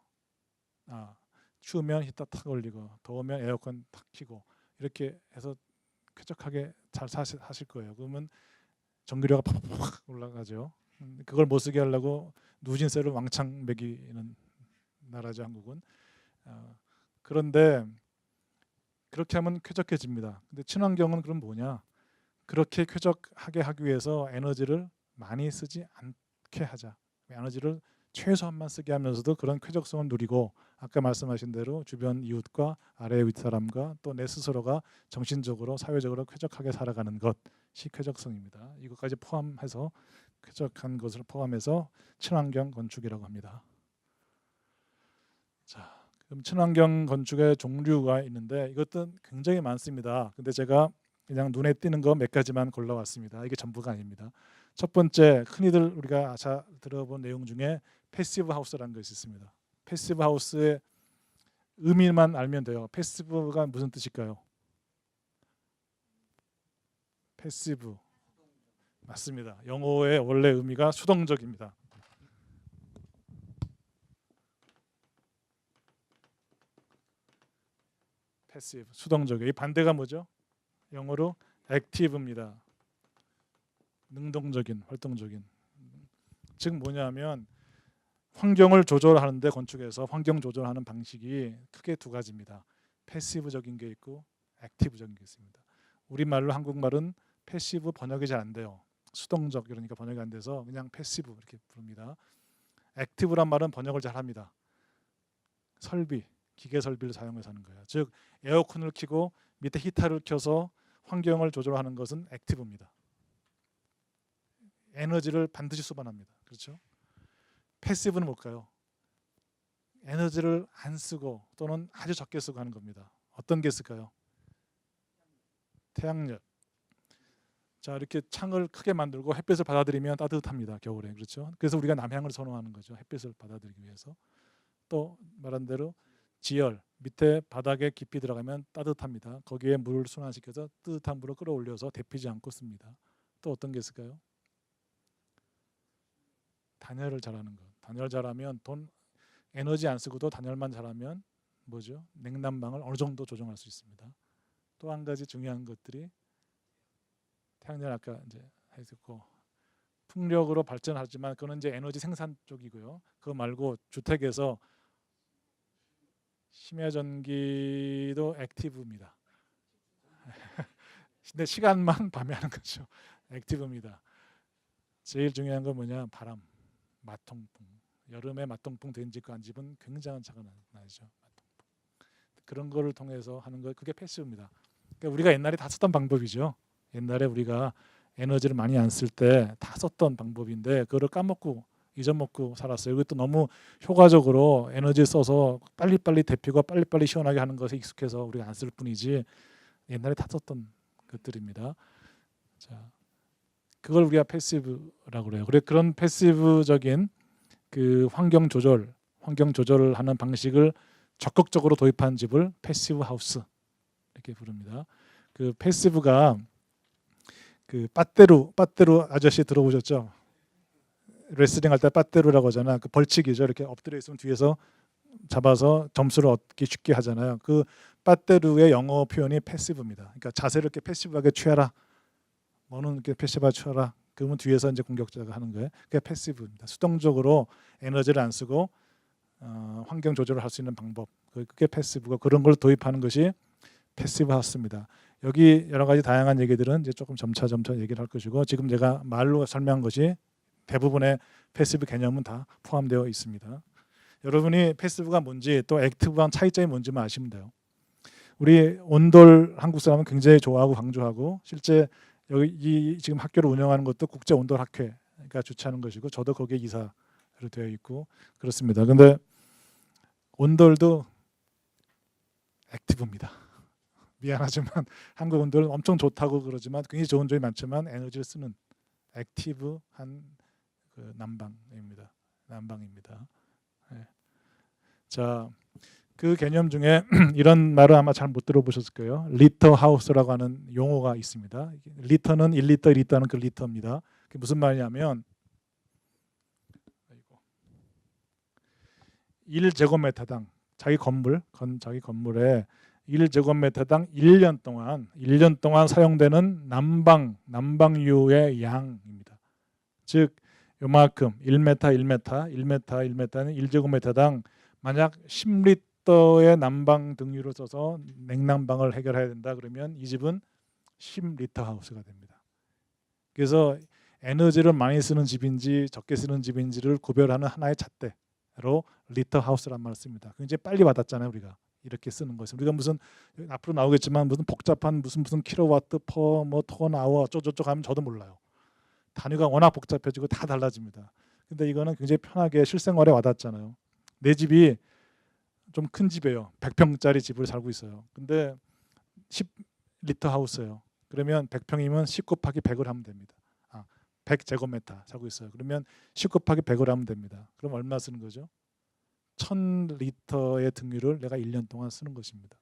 추우면 히터 탁 올리고, 더우면 에어컨 탁 켜고, 이렇게 해서 쾌적하게 잘 사실 거예요. 그러면 전기료가 팍팍 올라가죠. 그걸 못 쓰게 하려고 누진세를 왕창 매기는 나라죠, 한국은. 그런데 그렇게 하면 쾌적해집니다. 근데 친환경은 그럼 뭐냐? 그렇게 쾌적하게 하기 위해서 에너지를 많이 쓰지 않게 하자. 에너지를 최소한만 쓰게 하면서도 그런 쾌적성을 누리고, 아까 말씀하신 대로 주변 이웃과 아래 윗사람과 또 내 스스로가 정신적으로 사회적으로 쾌적하게 살아가는 것이 쾌적성입니다. 이것까지 포함해서 쾌적한 것을 포함해서 친환경 건축이라고 합니다. 자, 그럼 친환경 건축의 종류가 있는데 이것도 굉장히 많습니다. 근데 제가 그냥 눈에 띄는 거 몇 가지만 골라왔습니다. 이게 전부가 아닙니다. 첫 번째, 흔히들 우리가 들어본 내용 중에 패시브 하우스라는 것이 있습니다. 패시브 하우스의 의미만 알면 돼요. 패시브가 무슨 뜻일까요? 패시브 맞습니다. 영어의 원래 의미가 수동적입니다. 패시브 수동적이에요. 이 반대가 뭐죠? 영어로 액티브입니다. 능동적인, 활동적인. 즉 뭐냐면 환경을 조절하는데 건축에서 환경 조절하는 방식이 크게 두 가지입니다. 패시브적인 게 있고 액티브적인 게 있습니다. 우리말로 한국말은 패시브 번역이 잘 안 돼요. 수동적 이러니까 번역이 안 돼서 그냥 패시브 이렇게 부릅니다. 액티브란 말은 번역을 잘 합니다. 설비, 기계 설비를 사용해서 하는 거예요. 즉 에어컨을 켜고 밑에 히터를 켜서 환경을 조절하는 것은 액티브입니다. 에너지를 반드시 수반합니다. 그렇죠? 패시브는 뭘까요? 에너지를 안 쓰고 또는 아주 적게 쓰고 하는 겁니다. 어떤 게 있을까요? 태양열. 자, 이렇게 창을 크게 만들고 햇빛을 받아들이면 따뜻합니다. 겨울에. 그렇죠? 그래서 우리가 남향을 선호하는 거죠. 햇빛을 받아들이기 위해서. 또 말한 대로 지열, 밑에 바닥에 깊이 들어가면 따뜻합니다. 거기에 물을 순환시켜서 뜨뜻한 물을 끌어올려서 데피지 않고 씁니다. 또 어떤 게 있을까요? 단열을 잘하는 것. 단열 잘하면 에너지 안 쓰고도 단열만 잘하면 뭐죠? 냉난방을 어느 정도 조정할 수 있습니다. 또 한 가지 중요한 것들이 태양열 아까 이제 했고 풍력으로 발전하지만 그거는 이제 에너지 생산 쪽이고요. 그거 말고 주택에서 심야 전기도 액티브입니다. 근데 시간만 밤에 하는 거죠. 액티브입니다. 제일 중요한 건 뭐냐? 바람, 맞통풍. 여름에 맞통풍 된 집과 안 집은 굉장한 차가 나죠. 그런 거를 통해서 하는 거 그게 패시브입니다. 그러니까 우리가 옛날에 다 썼던 방법이죠. 옛날에 우리가 에너지를 많이 안 쓸 때 다 썼던 방법인데 그거를 까먹고 잊어먹고 살았어요. 이것도 너무 효과적으로 에너지 써서 빨리빨리 데피고 빨리빨리 시원하게 하는 것에 익숙해서 우리가 안 쓸 뿐이지 옛날에 다 썼던 것들입니다. 자, 그걸 우리가 패시브라고 그래요. 그래 그런 패시브적인 그 환경 조절을 하는 방식을 적극적으로 도입한 집을 패시브 하우스 이렇게 부릅니다. 그 패시브가 그 빠떼루 아저씨 들어보셨죠? 레슬링 할 때 빠떼루라고 하잖아. 그 벌칙이죠. 이렇게 엎드려 있으면 뒤에서 잡아서 점수를 얻기 쉽게 하잖아요. 그 빠떼루의 영어 표현이 패시브입니다. 그러니까 자세를 이렇게 패시브하게 취하라. 뭐는 이렇게 패시브하게 취하라. 그러면 뒤에서 이제 공격자가 하는 거예요. 그게 패시브입니다. 수동적으로 에너지를 안 쓰고 환경 조절을 할 수 있는 방법. 그게 패시브고 그런 걸 도입하는 것이 패시브 하우스입니다. 여기 여러 가지 다양한 얘기들은 이제 조금 점차 얘기를 할 것이고 지금 제가 말로 설명한 것이 대부분의 패시브 개념은 다 포함되어 있습니다. 여러분이 패시브가 뭔지 또 액티브한 차이점이 뭔지만 아시면 돼요. 우리 온돌 한국 사람은 굉장히 좋아하고 강조하고 실제 여기 지금 학교를 운영하는 것도 국제 온돌 학회가 주최하는 것이고 저도 거기에 이사로 되어 있고 그렇습니다. 근데 온돌도 액티브입니다. 미안하지만 한국 온돌은 엄청 좋다고 그러지만 굉장히 좋은 점이 많지만 에너지를 쓰는 액티브한 그 난방입니다. 네. 자, 그 개념 중에 이런 말을 아마 잘 못 들어보셨을 거예요. 리터 하우스라고 하는 용어가 있습니다. 리터는 1리터, 2리터는 그 리터입니다. 그게 무슨 말이냐면 1제곱미터당 자기 건물에 1제곱미터당 1년 동안 사용되는 난방유의 양입니다. 즉 요만큼 1m는 1제곱미터당 만약 10리터의 난방 등유를 써서 냉난방을 해결해야 된다 그러면 이 집은 10리터 하우스가 됩니다. 그래서 에너지를 많이 쓰는 집인지 적게 쓰는 집인지를 구별하는 하나의 잣대로 리터 하우스란 말을 씁니다. 굉장히 빨리 와닿잖아요. 우리가 이렇게 쓰는 것은 우리가 무슨 앞으로 나오겠지만 무슨 복잡한 무슨 킬로와트 퍼 뭐 톤 아워 어쩌고저쩌고 하면 저도 몰라요. 단위가 워낙 복잡해지고 다 달라집니다. 근데 이거는 굉장히 편하게 실생활에 와닿잖아요. 내 집이 좀 큰 집이에요. 100평짜리 집을 살고 있어요. 근데 10리터 하우스예요. 그러면 100평이면 10 곱하기 100을 하면 됩니다. 100제곱미터 살고 있어요. 그러면 10 곱하기 100을 하면 됩니다. 그럼 얼마 쓰는 거죠? 1000리터의 등유를 내가 1년 동안 쓰는 것입니다.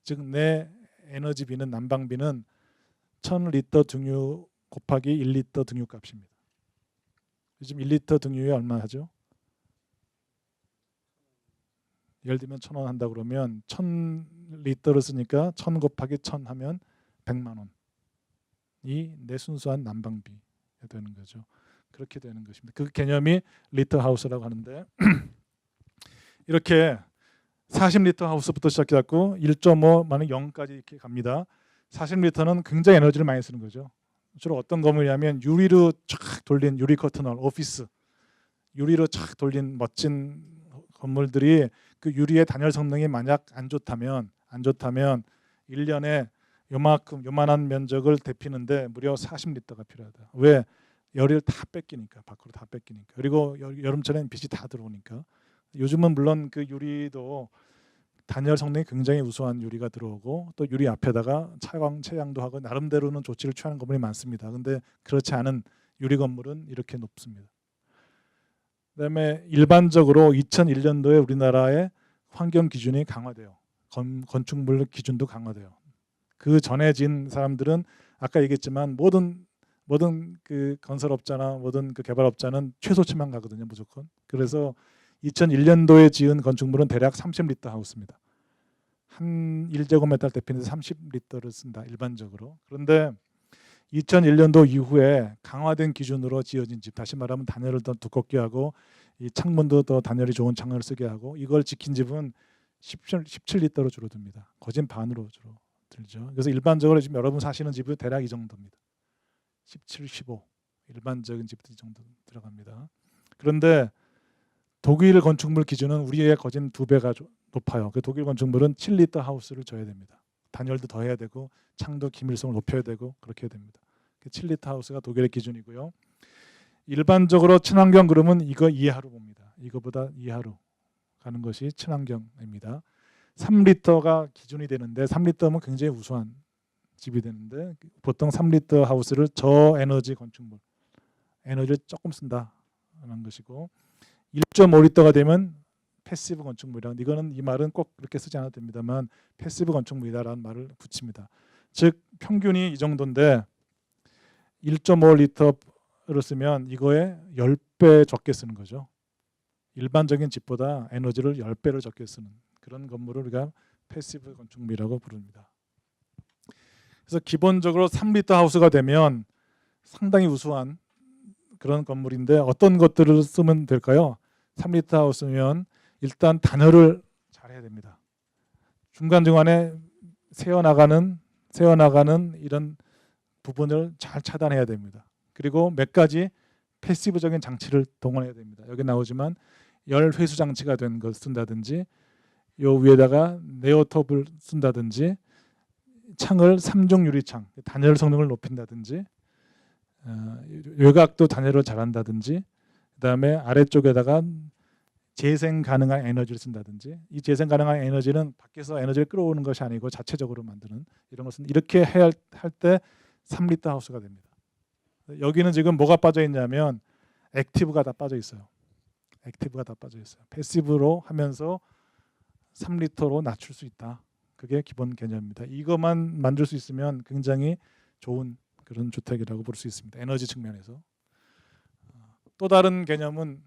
즉 내 에너지비는, 난방비는 1000리터 등유 곱하기 1리터 등유 값입니다. 요즘 1리터 등유에 얼마 하죠? 예를 들면 1,000원 한다 그러면 1000리터를 쓰니까 1000 곱하기 1000 하면 100만 원이 내 순수한 난방비 되는 거죠. 그렇게 되는 것입니다. 그 개념이 리터 하우스라고 하는데 이렇게 40리터 하우스부터 시작해갖고 1.5 만약 0까지 이렇게 갑니다. 40리터는 굉장히 에너지를 많이 쓰는 거죠. 주로 어떤 건물이냐면 유리로 쫙 돌린 유리 커튼홀, 오피스 유리로 쫙 돌린 멋진 건물들이 그 유리의 단열 성능이 만약 안 좋다면 1년에 요만한 면적을 데피는데 무려 40리터가 필요하다. 왜? 열을 다 뺏기니까, 밖으로 다 뺏기니까. 그리고 여름철에는 빛이 다 들어오니까. 요즘은 물론 그 유리도 단열 성능이 굉장히 우수한 유리가 들어오고 또 유리 앞에다가 채광도 하고 나름대로는 조치를 취하는 건물이 많습니다. 근데 그렇지 않은 유리 건물은 이렇게 높습니다. 그다음에 일반적으로 2001년도에 우리나라의 환경 기준이 강화돼요. 건축물 기준도 강화돼요. 그 전에 진 사람들은 아까 얘기했지만 모든 그 건설업자나 모든 그 개발업자는 최소치만 가거든요, 무조건. 그래서 2001년도에 지은 건축물은 대략 30리터 하우스입니다. 한 1제곱미터 대피해서 30리터를 쓴다, 일반적으로. 그런데 2001년도 이후에 강화된 기준으로 지어진 집, 다시 말하면 단열을 더 두껍게 하고 이 창문도 더 단열이 좋은 창문을 쓰게 하고 이걸 지킨 집은 17리터로 줄어듭니다. 거진 반으로 줄어들죠. 그래서 일반적으로 지금 여러분 사시는 집은 대략 이 정도입니다. 17, 15 일반적인 집도 이 정도 들어갑니다. 그런데 독일 건축물 기준은 우리의 거진 2배가 높아요. 그 독일 건축물은 7리터 하우스를 져야 됩니다. 단열도 더 해야 되고 창도 기밀성을 높여야 되고 그렇게 해야 됩니다. 7리터 하우스가 독일의 기준이고요. 일반적으로 친환경 그러면 이거 이하로 봅니다. 이거보다 이하로 가는 것이 친환경입니다. 3리터가 기준이 되는데 3리터면 굉장히 우수한 집이 되는데 보통 3리터 하우스를 저에너지 건축물, 에너지를 조금 쓴다는 것이고 1.5리터가 되면 패시브 건축물이라 이거는 이 말은 꼭 그렇게 쓰지 않아도 됩니다만 패시브 건축물이다라는 말을 붙입니다. 즉 평균이 이 정도인데 1.5리터를 쓰면 이거에 10배 적게 쓰는 거죠. 일반적인 집보다 에너지를 10배를 적게 쓰는 그런 건물을 우리가 패시브 건축물이라고 부릅니다. 그래서 기본적으로 3리터 하우스가 되면 상당히 우수한 그런 건물인데 어떤 것들을 쓰면 될까요? 3리터 하우스면 일단 단열을 잘 해야 됩니다. 중간중간에 새어나가는 이런 부분을 잘 차단해야 됩니다. 그리고 몇 가지 패시브적인 장치를 동원해야 됩니다. 여기 나오지만 열 회수 장치가 된 걸 쓴다든지 요 위에다가 네오톱을 쓴다든지 창을 3중 유리창 단열 성능을 높인다든지 외곽도 단열을 잘한다든지 그다음에 아래쪽에다가 재생 가능한 에너지를 쓴다든지 이 재생 가능한 에너지는 밖에서 에너지를 끌어오는 것이 아니고 자체적으로 만드는 이런 것은 이렇게 할 때 3리터 하우스가 됩니다. 여기는 지금 뭐가 빠져 있냐면 액티브가 다 빠져 있어요. 패시브로 하면서 3리터로 낮출 수 있다. 그게 기본 개념입니다. 이것만 만들 수 있으면 굉장히 좋은 그런 주택이라고 볼 수 있습니다. 에너지 측면에서. 또 다른 개념은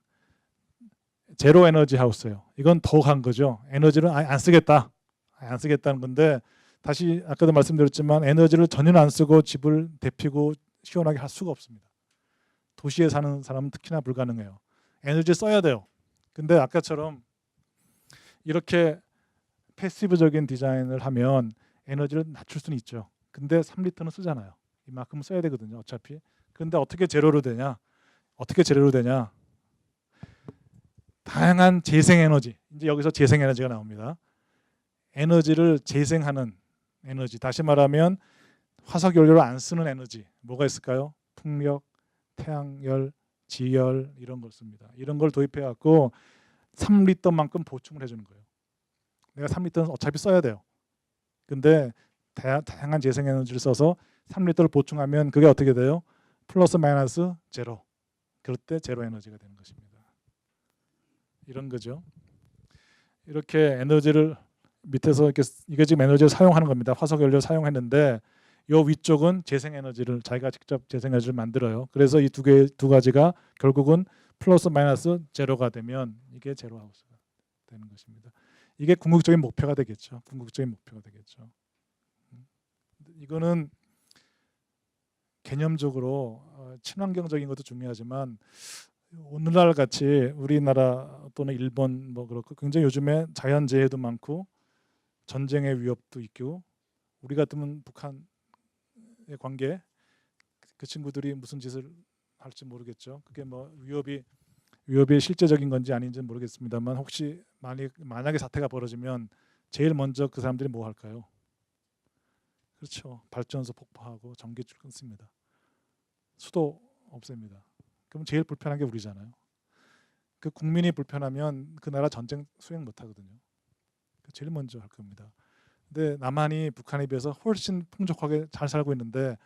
제로 에너지 하우스예요. 이건 더 간 거죠. 에너지를 아예 안 쓰겠다는 건데 다시 아까도 말씀드렸지만 에너지를 전혀 안 쓰고 집을 데피고 시원하게 할 수가 없습니다. 도시에 사는 사람은 특히나 불가능해요. 에너지 써야 돼요. 근데 아까처럼 이렇게 패시브적인 디자인을 하면 에너지를 낮출 수는 있죠. 근데 3리터는 쓰잖아요. 이만큼 써야 되거든요. 어차피. 그런데 어떻게 제로로 되냐? 다양한 재생에너지. 이제 여기서 재생에너지가 나옵니다. 에너지를 재생하는 에너지. 다시 말하면 화석연료를 안 쓰는 에너지. 뭐가 있을까요? 풍력, 태양열, 지열 이런 걸 씁니다. 이런 걸 도입해 갖고 3리터만큼 보충을 해주는 거예요. 내가 3리터는 어차피 써야 돼요. 근데 다양한 재생에너지를 써서 3리터를 보충하면 그게 어떻게 돼요? 플러스 마이너스 제로. 그럴 때 제로 에너지가 되는 것입니다. 이런 거죠. 이렇게 에너지를 밑에서 이렇게 이게 지금 에너지를 사용하는 겁니다. 화석 연료 사용했는데 요 위쪽은 재생 에너지를 자기가 직접 재생 에너지를 만들어요. 그래서 이 두 가지가 결국은 플러스 마이너스 제로가 되면 이게 제로 하우스가 되는 것입니다. 이게 궁극적인 목표가 되겠죠. 궁극적인 목표가 되겠죠. 이거는 개념적으로 친환경적인 것도 중요하지만 오늘날 같이 우리나라 또는 일본 뭐 그렇고 굉장히 요즘에 자연재해도 많고 전쟁의 위협도 있고 우리 같으면 북한의 관계 그 친구들이 무슨 짓을 할지 모르겠죠. 그게 뭐 위협이 실제적인 건지 아닌지는 모르겠습니다만 혹시 만약에 사태가 벌어지면 제일 먼저 그 사람들이 뭐 할까요? 그렇죠. 발전소 폭파하고 전기줄 끊습니다. 수도 없앱니다. 그럼 제일 불편한 게 우리잖아요. 그 국민이 불편하면 그 나라 전쟁 수행 못 하거든요. 제일 먼저 할 겁니다. 근데 남한이 북한에 비해서 훨씬 풍족하게 잘 살고 있는데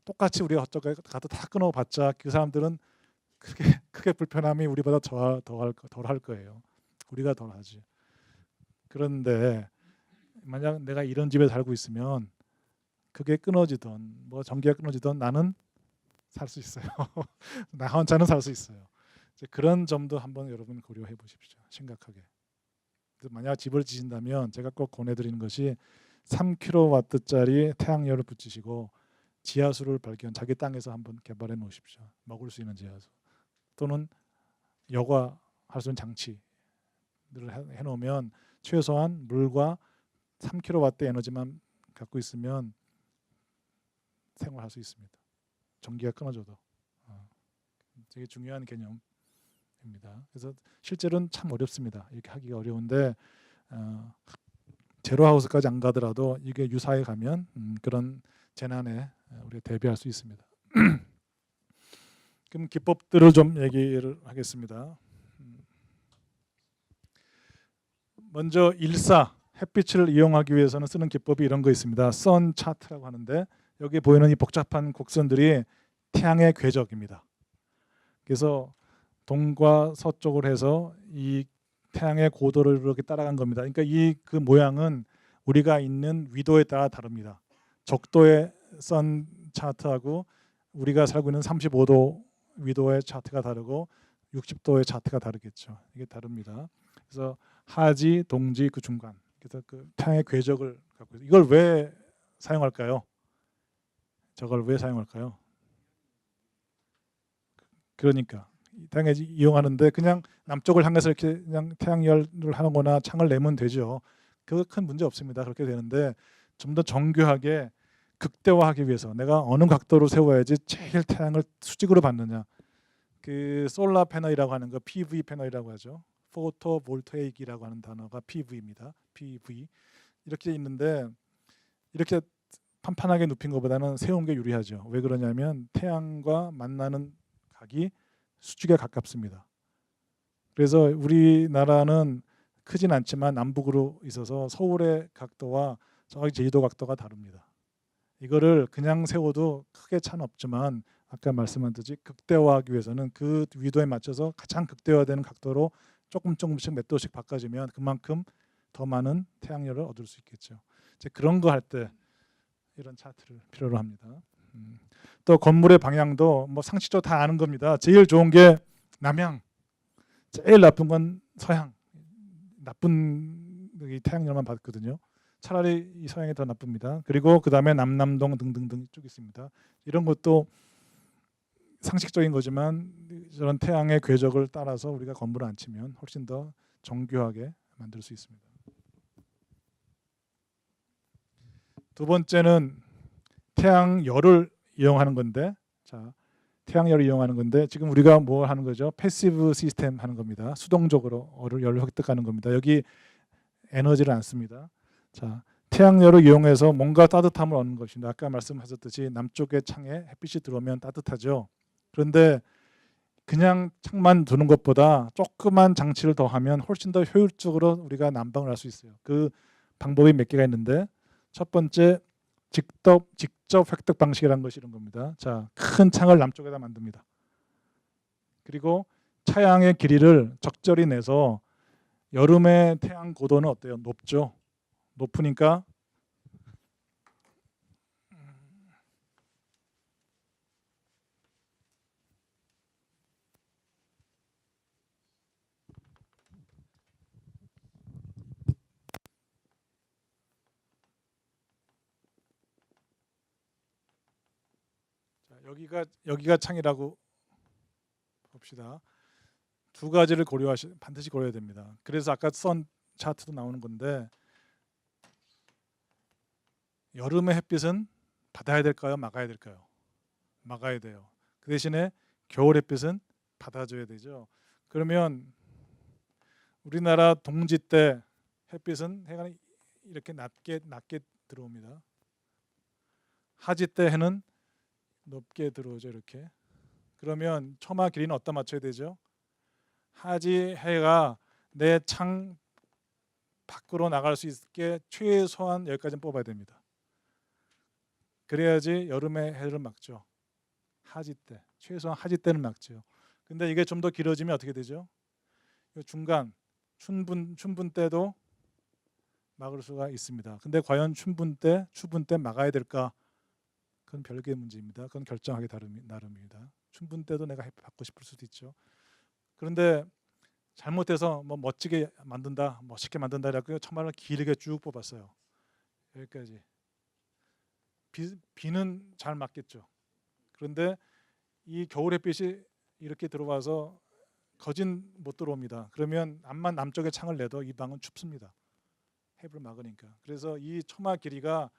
똑같이 우리가 어쩌고 가도 다 끊어봤자 그 사람들은 크게 불편함이 우리보다 덜 할 거예요. 우리가 덜 하지. 그런데 만약 내가 이런 집에 살고 있으면 그게 끊어지던 뭐 전기가 끊어지던 나는 살 수 있어요. 나 혼자는 살 수 있어요. 그런 점도 한번 여러분 고려해 보십시오. 심각하게. 만약 집을 지신다면 제가 꼭 권해드리는 것이 3kW짜리 태양열을 붙이시고 지하수를 자기 땅에서 한번 개발해 놓으십시오. 먹을 수 있는 지하수 또는 여과할 수 있는 장치를 해놓으면 최소한 물과 3kW 에너지만 갖고 있으면 생활할 수 있습니다. 전기가 끊어져도. 되게 중요한 개념입니다. 그래서 실제로는 참 어렵습니다. 이렇게 하기가 어려운데 제로하우스까지 안 가더라도 이게 유사에 가면 그런 재난에 우리가 대비할 수 있습니다. 그럼 기법들을 좀 얘기를 하겠습니다. 먼저 햇빛을 이용하기 위해서는 쓰는 기법이 이런 거 있습니다. 선 차트라고 하는데 여기 보이는 이 복잡한 곡선들이 태양의 궤적입니다. 그래서 동과 서쪽을 해서 이 태양의 고도를 이렇게 따라간 겁니다. 그러니까 그 모양은 우리가 있는 위도에 따라 다릅니다. 적도의 선 차트하고 우리가 살고 있는 35도 위도의 차트가 다르고 60도의 차트가 다르겠죠. 이게 다릅니다. 그래서 하지, 동지 그 중간. 그래서 그 태양의 궤적을 갖고 있어요. 이걸 왜 사용할까요? 저걸 왜 사용할까요? 그러니까 태양에 이용하는데 그냥 남쪽을 향해서 이렇게 그냥 태양열을 하거나 창을 내면 되죠. 그거 큰 문제 없습니다. 그렇게 되는데 좀 더 정교하게 극대화하기 위해서 내가 어느 각도로 세워야지 제일 태양을 수직으로 받느냐. 그 솔라 패널이라고 하는 거 PV 패널이라고 하죠. 포토 볼테이크라고 하는 단어가 PV입니다. PV 이렇게 있는데 이렇게 판판하게 눕힌 것보다는 세운 게 유리하죠. 왜 그러냐면 태양과 만나는 각이 수직에 가깝습니다. 그래서 우리나라는 크진 않지만 남북으로 있어서 서울의 각도와 저기 제주도 각도가 다릅니다. 이거를 그냥 세워도 크게 차는 없지만 아까 말씀하듯이 극대화하기 위해서는 그 위도에 맞춰서 가장 극대화되는 각도로 조금씩 몇 도씩 바꿔주면 그만큼 더 많은 태양열을 얻을 수 있겠죠. 이제 그런 거 할 때 이런 차트를 필요로 합니다. 또 건물의 방향도 뭐 상식적으로 다 아는 겁니다. 제일 좋은 게 남향, 제일 나쁜 건 서향. 나쁜 태양열만 받거든요. 차라리 이 서양이 더 나쁩니다. 그리고 그 다음에 남남동 등등등 쭉 있습니다. 이런 것도 상식적인 거지만 저런 태양의 궤적을 따라서 우리가 건물을 안 치면 훨씬 더 정교하게 만들 수 있습니다. 두 번째는 태양열을 이용하는 건데, 태양열을 이용하는 건데 지금 우리가 뭐 하는 거죠? 패시브 시스템 하는 겁니다. 수동적으로 열을 획득하는 겁니다. 여기 에너지를 안 씁니다. 태양열을 이용해서 뭔가 따뜻함을 얻는 것입니다. 아까 말씀하셨듯이 남쪽의 창에 햇빛이 들어오면 따뜻하죠. 그런데 그냥 창만 두는 것보다 조그만 장치를 더하면 훨씬 더 효율적으로 우리가 난방을 할 수 있어요. 그 방법이 몇 개가 있는데 첫 번째 직접 획득 방식이라는 것이 이런 겁니다. 자, 큰 창을 남쪽에다 만듭니다. 그리고 차양의 길이를 적절히 내서 여름에 태양 고도는 어때요? 높죠. 높으니까 자, 여기가 창이라고 봅시다. 두 가지를 반드시 고려해야 됩니다. 그래서 아까 선 차트도 나오는 건데 여름의 햇빛은 받아야 될까요? 막아야 될까요? 막아야 돼요. 그 대신에 겨울 햇빛은 받아줘야 되죠. 그러면 우리나라 동지 때 햇빛은 해가 이렇게 낮게 들어옵니다. 하지 때 해는 높게 들어오죠. 이렇게. 그러면 처마 길이는 어디다 맞춰야 되죠? 하지 해가 내 창 밖으로 나갈 수 있게 최소한 여기까지는 뽑아야 됩니다. 그래야지 여름에 해를 막죠. 하지 때 최소한 하지 때는 막죠. 근데 이게 좀 더 길어지면 어떻게 되죠? 중간 춘분 때도 막을 수가 있습니다. 근데 과연 추분 때 막아야 될까? 그건 별개의 문제입니다. 그건 결정하기 나름입니다. 춘분 때도 내가 햇빛 받고 싶을 수도 있죠. 그런데 잘못해서 뭐 멋지게 만든다, 멋있게 만든다라고 처마를 길게 쭉 뽑았어요. 여기까지. 비는 잘 맞겠죠. 그런데 이 겨울 햇빛이 이렇게 들어와서 거진 못 들어옵니다. 그러면 암만 남쪽에 창을 내도 이 방은 춥습니다. 햇빛을 막으니까. 그래서 이 처마 길이가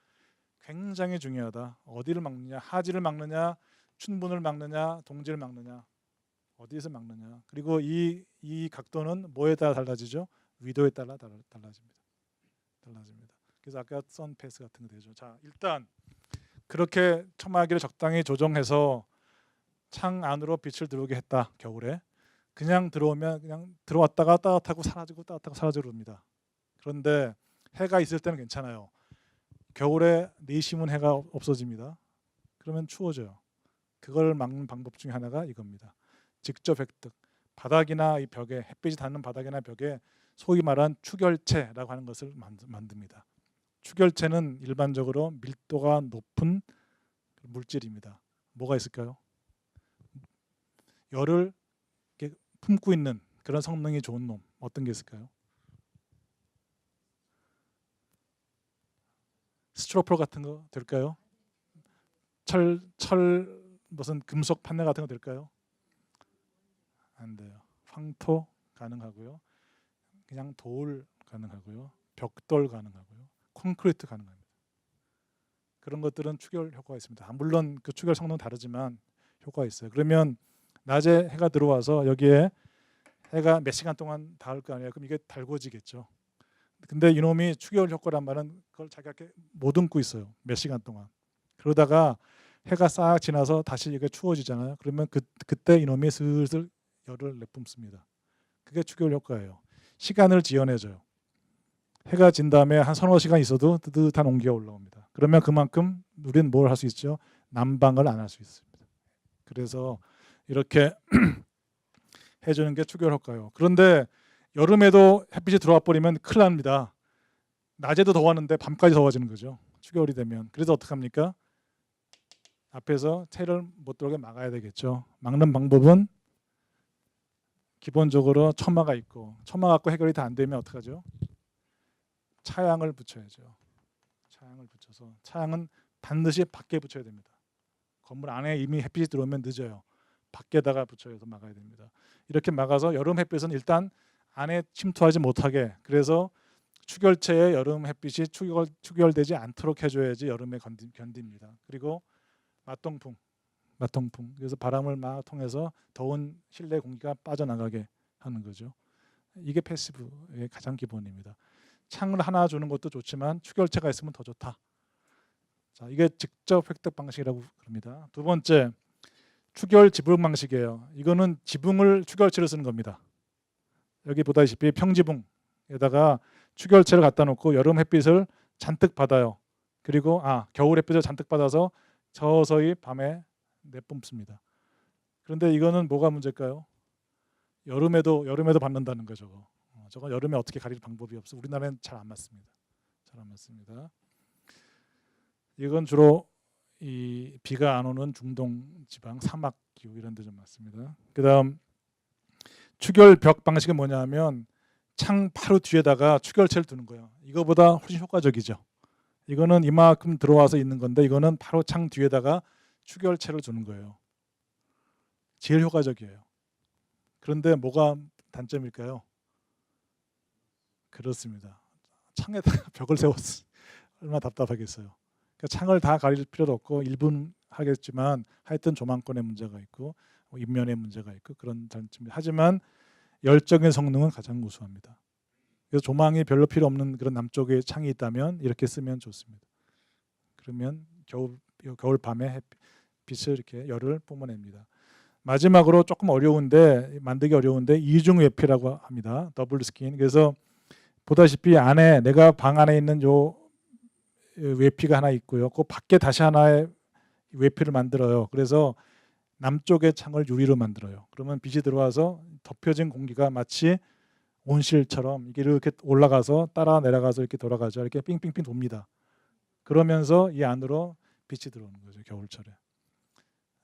굉장히 중요하다. 어디를 막느냐, 하지를 막느냐, 춘분을 막느냐, 동지를 막느냐, 어디에서 막느냐. 그리고 이 각도는 뭐에 따라 달라지죠? 위도에 따라 달라집니다. 그래서 아까 선 패스 같은 거 되죠. 자, 일단 그렇게 처마기를 적당히 조정해서 창 안으로 빛을 들어오게 했다. 겨울에 그냥 들어오면 그냥 들어왔다가 따뜻하고 사라지고 따뜻하고 사라집니다. 그런데 해가 있을 때는 괜찮아요. 겨울에 내심은 해가 없어집니다. 그러면 추워져요. 그걸 막는 방법 중에 하나가 이겁니다. 직접 획득. 바닥이나 이 벽에 햇빛이 닿는 바닥이나 벽에 소위 말한 추결체라고 하는 것을 만듭니다. 추결체는 일반적으로 밀도가 높은 물질입니다. 뭐가 있을까요? 열을 품고 있는 그런 성능이 좋은 놈 어떤 게 있을까요? 스티로폴 같은 거 될까요? 철 무슨 금속 판넬 같은 거 될까요? 안 돼요. 황토 가능하고요. 그냥 돌 가능하고요. 벽돌 가능하고요. 콘크리트 가능합니다. 그런 것들은 추결 효과가 있습니다. 물론 그 추결 성능은 다르지만 효과가 있어요. 그러면 낮에 해가 들어와서 여기에 해가 몇 시간 동안 닿을 거 아니에요. 그럼 이게 달궈지겠죠. 근데 이놈이 추결 효과란 말은 그걸 자기가 못 얹고 있어요. 몇 시간 동안. 그러다가 해가 싹 지나서 다시 이게 추워지잖아요. 그러면 그때 이놈이 슬슬 열을 내뿜습니다. 그게 추결 효과예요. 시간을 지연해줘요. 해가 진 다음에 한 서너 시간 있어도 뜨뜻한 온기가 올라옵니다. 그러면 그만큼 우리는 뭘 할 수 있죠? 난방을 안 할 수 있습니다. 그래서 이렇게 해주는 게 추결 효과예요. 그런데 여름에도 햇빛이 들어와 버리면 큰일 납니다. 낮에도 더웠는데 밤까지 더워지는 거죠. 추결이 되면. 그래서 어떡합니까? 앞에서 채를 못 들어오게 막아야 되겠죠. 막는 방법은 기본적으로 처마가 있고 처마 갖고 해결이 다 안 되면 어떡하죠? 차양을 붙여야죠. 차양을 붙여서 차양은 반드시 밖에 붙여야 됩니다. 건물 안에 이미 햇빛이 들어오면 늦어요. 밖에다가 붙여서 막아야 됩니다. 이렇게 막아서 여름 햇빛은 일단 안에 침투하지 못하게 그래서 추결체에 여름 햇빛이 추결되지 않도록 해줘야지 여름에 견딥니다. 그리고 맞동풍 그래서 바람을 막 통해서 더운 실내 공기가 빠져나가게 하는 거죠. 이게 패시브의 가장 기본입니다. 창을 하나 주는 것도 좋지만 추결체가 있으면 더 좋다. 자, 이게 직접 획득 방식이라고 그럽니다. 두 번째, 추결 지붕 방식이에요. 이거는 지붕을 추결체로 쓰는 겁니다. 여기 보다시피 평지붕에다가 추결체를 갖다 놓고 여름 햇빛을 잔뜩 받아요. 그리고 겨울 햇빛을 잔뜩 받아서 서서히 밤에 내뿜습니다. 그런데 이거는 뭐가 문제일까요? 여름에도 받는다는 거죠. 저건 여름에 어떻게 가릴 방법이 없어. 우리나라는 잘 안 맞습니다. 잘 안 맞습니다. 이건 주로 이 비가 안 오는 중동 지방 사막 기후 이런 데 좀 맞습니다. 그다음 추결 벽 방식은 뭐냐면 창 바로 뒤에다가 추결체를 두는 거예요. 이거보다 훨씬 효과적이죠. 이거는 이만큼 들어와서 있는 건데 이거는 바로 창 뒤에다가 추결체를 두는 거예요. 제일 효과적이에요. 그런데 뭐가 단점일까요? 그렇습니다. 창에다가 벽을 세웠어. 얼마나 답답하겠어요. 그러니까 창을 다 가릴 필요도 없고 일부는 하겠지만 하여튼 조망권의 문제가 있고 인면의 문제가 있고 그런 단점이. 하지만 열적인 성능은 가장 우수합니다. 그래서 조망이 별로 필요 없는 그런 남쪽에 창이 있다면 이렇게 쓰면 좋습니다. 그러면 겨울 밤에 빛을 이렇게 열을 뿜어냅니다. 마지막으로 조금 만들기 어려운데 이중 외피라고 합니다. 더블 스킨. 그래서 보다시피 안에 내가 방 안에 있는 요 외피가 하나 있고요. 그 밖에 다시 하나의 외피를 만들어요. 그래서 남쪽의 창을 유리로 만들어요. 그러면 빛이 들어와서 덮여진 공기가 마치 온실처럼 이게 이렇게 올라가서 따라 내려가서 이렇게 돌아가죠. 이렇게 삥삥삥 돕니다. 그러면서 이 안으로 빛이 들어오는 거죠. 겨울철에.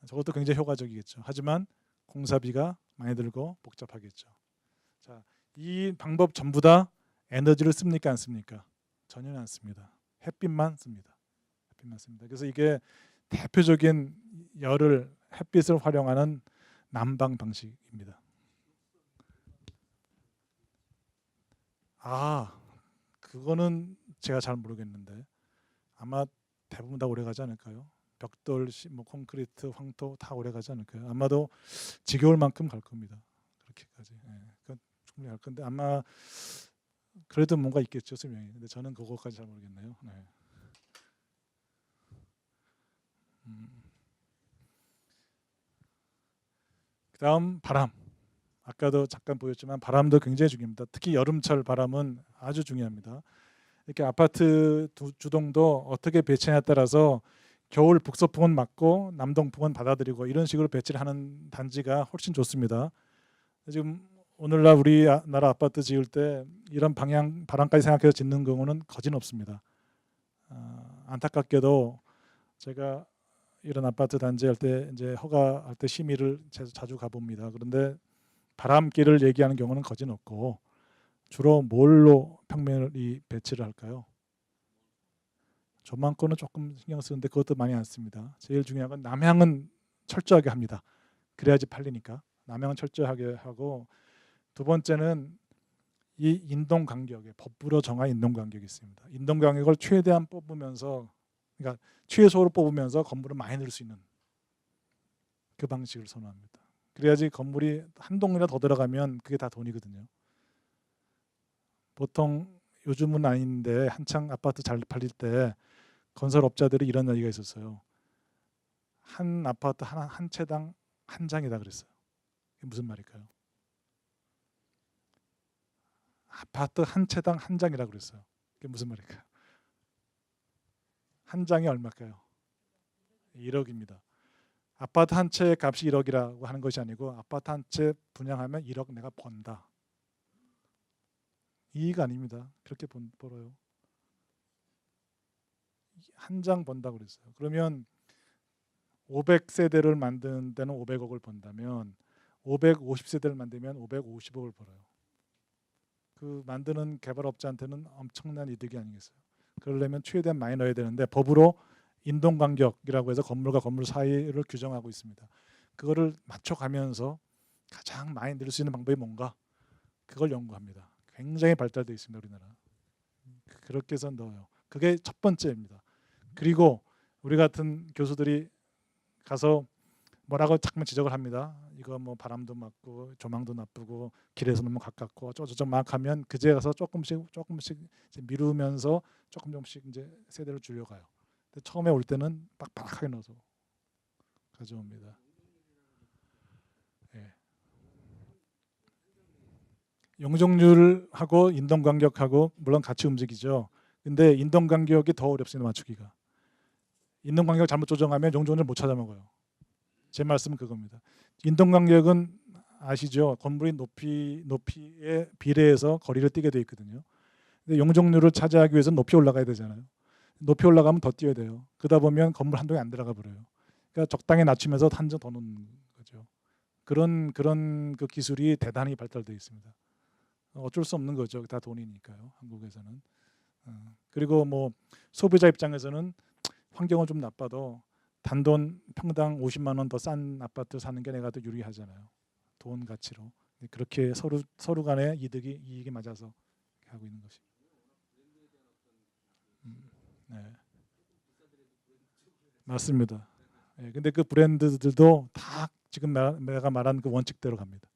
저것도 굉장히 효과적이겠죠. 하지만 공사비가 많이 들고 복잡하겠죠. 자, 이 방법 전부 다 에너지를 씁니까 안 씁니까? 전혀 안 씁니다. 햇빛만 씁니다. 햇빛만 씁니다. 그래서 이게 대표적인 햇빛을 활용하는 난방 방식입니다. 그거는 제가 잘 모르겠는데 아마 대부분 다 오래 가지 않을까요? 벽돌, 콘크리트, 황토 다 오래 가지 않을까요? 아마도 지겨울 만큼 갈 겁니다. 그렇게까지. 그건 충분히 갈 건데 아마 그래도 뭔가 있겠죠 설명이. 근데 저는 그거까지 잘 모르겠네요. 네. 그다음 바람. 아까도 잠깐 보였지만 바람도 굉장히 중요합니다. 특히 여름철 바람은 아주 중요합니다. 이렇게 아파트 주동도 어떻게 배치하냐에 따라서 겨울 북서풍은 맞고 남동풍은 받아들이고 이런 식으로 배치를 하는 단지가 훨씬 좋습니다. 지금 오늘날 우리나라 아파트 지을 때 이런 방향 바람까지 생각해서 짓는 경우는 거진 없습니다. 안타깝게도 제가 이런 아파트 단지 할 때 이제 허가할 때 심의를 자주 가봅니다. 그런데 바람길을 얘기하는 경우는 거진 없고 주로 뭘로 평면을 배치를 할까요? 조망권은 조금 신경 쓰는데 그것도 많이 안 씁니다. 제일 중요한 건 남향은 철저하게 합니다. 그래야지 팔리니까. 남향은 철저하게 하고 두 번째는 이 인동 간격에 법으로 정한 인동 간격이 있습니다. 인동 간격을 최대한 뽑으면서 그러니까 최소로 뽑으면서 건물을 많이 넣을 수 있는 그 방식을 선호합니다. 그래야지 건물이 한 동이라 더 들어가면 그게 다 돈이거든요. 보통 요즘은 아닌데 한창 아파트 잘 팔릴 때 건설업자들이 이런 얘기가 있었어요. 한 아파트 한 채당 한 장이다 그랬어요. 이게 무슨 말일까요? 아파트 한 채당 한 장이라 그랬어요. 이게 무슨 말일까요? 한 장이 얼마일까요? 1억입니다. 아파트 한 채의 값이 1억이라고 하는 것이 아니고 아파트 한 채 분양하면 1억 내가 번다. 이익 아닙니다. 그렇게 벌어요. 한 장 번다고 그랬어요. 그러면 500세대를 만드는 데는 500억을 번다면 550세대를 만들면 550억을 벌어요. 그 만드는 개발업자한테는 엄청난 이득이 아니겠어요. 그러려면 최대한 많이 넣어야 되는데 법으로 인동간격이라고 해서 건물과 건물 사이를 규정하고 있습니다. 그거를 맞춰가면서 가장 많이 넣을 수 있는 방법이 뭔가 그걸 연구합니다. 굉장히 발달되어 있습니다. 우리나라. 그렇게 해서 넣어요. 그게 첫 번째입니다. 그리고 우리 같은 교수들이 가서 뭐라고 자꾸만 지적을 합니다. 이거 뭐 바람도 맞고 조망도 나쁘고 길에서 너무 가깝고 어쩌고저쩌고 막 하면 그제 가서 조금씩 미루면서 조금씩 이제 세대를 줄여가요. 근데 처음에 올 때는 빡빡하게 넣어서 가져옵니다. 용적률하고 인동간격하고 물론 같이 움직이죠. 근데 인동간격이 더 어렵습니다. 맞추기가. 인동간격 잘못 조정하면 용적률을 못 찾아 먹어요. 제 말씀은 그겁니다. 인동간격은 아시죠? 건물의 높이에 비례해서 거리를 뛰게 돼 있거든요. 근데 용적률을 차지하기 위해서는 높이 올라가야 되잖아요. 높이 올라가면 더 뛰어야 돼요. 그러다 보면 건물 한 동에 안 들어가 버려요. 그러니까 적당히 낮추면서 한 점 더 놓는 거죠. 그런 그 기술이 대단히 발달되어 있습니다. 어쩔 수 없는 거죠. 다 돈이니까요. 한국에서는. 그리고 뭐 소비자 입장에서는 환경은 좀 나빠도 단돈 평당 50만 원 더 싼 아파트 사는 게 내가 더 유리하잖아요. 돈 가치로. 그렇게 서로 간의 이익이 맞아서 하고 있는 것이. 네. 맞습니다. 네, 근데 그 브랜드들도 다 지금 내가 말한 그 원칙대로 갑니다.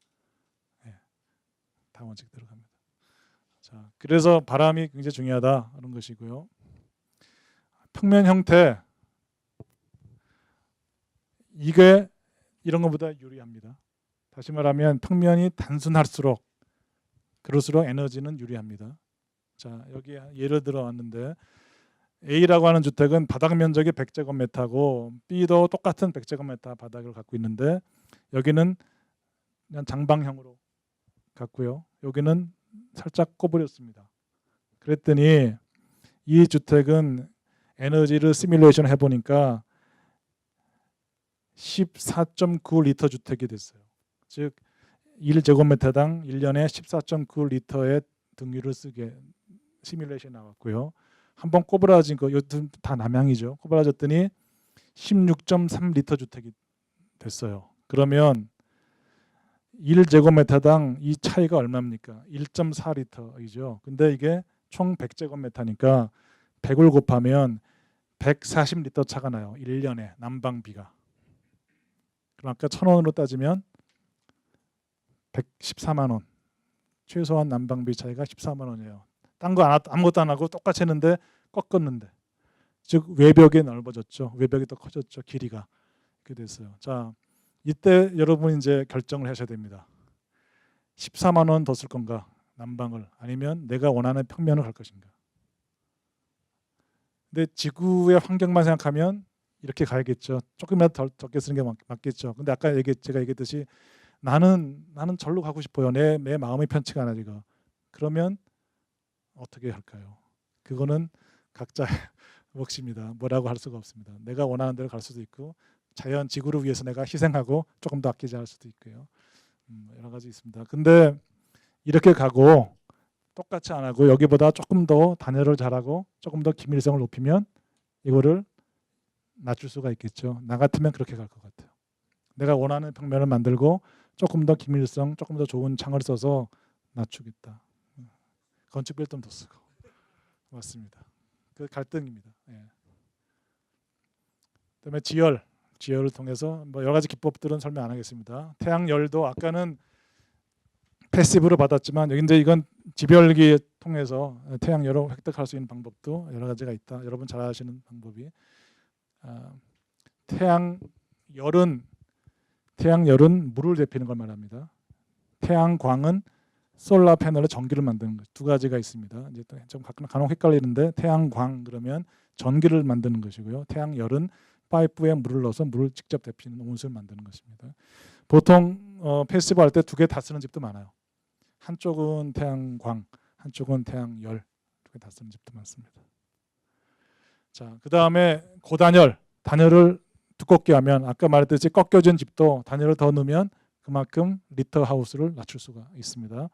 네, 다 원칙대로 갑니다. 자, 그래서 바람이 굉장히 중요하다 그런 것이고요. 평면 형태 이게 이런 것보다 유리합니다. 다시 말하면 평면이 단순할수록 그럴수록 에너지는 유리합니다. 자, 여기 예를 들어 왔는데 A라고 하는 주택은 바닥 면적이 100제곱미터고 B도 똑같은 100제곱미터 바닥을 갖고 있는데 여기는 그냥 장방형으로 갖고요. 여기는 살짝 꼬부렸습니다. 그랬더니 이 주택은 에너지를 시뮬레이션 해보니까 14.9리터 주택이 됐어요. 즉 1제곱미터당 1년에 14.9리터의 등유를 쓰게 시뮬레이션이 나왔고요. 한번 꼬부라진 거, 요즘 다 남양이죠. 꼬부라졌더니 16.3리터 주택이 됐어요. 그러면 1제곱미터당 이 차이가 얼마입니까? 1.4리터이죠. 근데 이게 총 100제곱미터니까 100을 곱하면 140리터 차가 나요. 1년에 난방비가. 그럼 아까 1,000원으로 따지면 114만 원. 최소한 난방비 차이가 14만 원이에요. 딴 거 아무것도 안 하고 똑같이 했는데 꺾었는데. 즉 외벽이 넓어졌죠. 외벽이 더 커졌죠. 길이가. 이렇게 됐어요. 자, 이때 여러분 이제 결정을 하셔야 됩니다. 14만 원 더 쓸 건가? 난방을. 아니면 내가 원하는 평면을 갈 것인가? 근데 지구의 환경만 생각하면 이렇게 가야겠죠. 조금이라도 더 적게 쓰는 게 맞겠죠. 근데 아까 제가 얘기했듯이 나는 절로 가고 싶어요. 내 마음이 편치가 않아 지금. 그러면 어떻게 할까요? 그거는 각자의 몫입니다. 뭐라고 할 수가 없습니다. 내가 원하는 대로 갈 수도 있고 자연 지구를 위해서 내가 희생하고 조금 더 아끼자 할 수도 있고요. 여러 가지 있습니다. 근데 이렇게 가고 똑같이 안 하고 여기보다 조금 더 단열을 잘하고 조금 더 기밀성을 높이면 이거를 낮출 수가 있겠죠. 나 같으면 그렇게 갈 것 같아요. 내가 원하는 평면을 만들고 조금 더 기밀성, 조금 더 좋은 창을 써서 낮추겠다. 건축비를 좀 더 쓰고. 맞습니다. 그 갈등입니다. 예. 그다음에 지열을 통해서 뭐 여러 가지 기법들은 설명 안 하겠습니다. 태양열도 아까는 패시브로 받았지만 이제 이건 지별기 통해서 태양열을 획득할 수 있는 방법도 여러 가지가 있다. 여러분 잘 아시는 방법이 태양열은 물을 데피는 걸 말합니다. 태양광은 솔라 패널에 전기를 만드는 것. 두 가지가 있습니다. 이제 좀 간혹 헷갈리는데 태양광 그러면 전기를 만드는 것이고요. 태양열은 파이프에 물을 넣어서 물을 직접 데피는 온수를 만드는 것입니다. 보통 패시브 할 때 두 개 다 쓰는 집도 많아요. 한쪽은 태양광, 한쪽은 태양열 두 개 다 쓰는 집도 많습니다. 자, 그 다음에 단열을 두껍게 하면 아까 말했듯이 꺾여진 집도 단열을 더 넣으면 그만큼 리터 하우스를 낮출 수가 있습니다.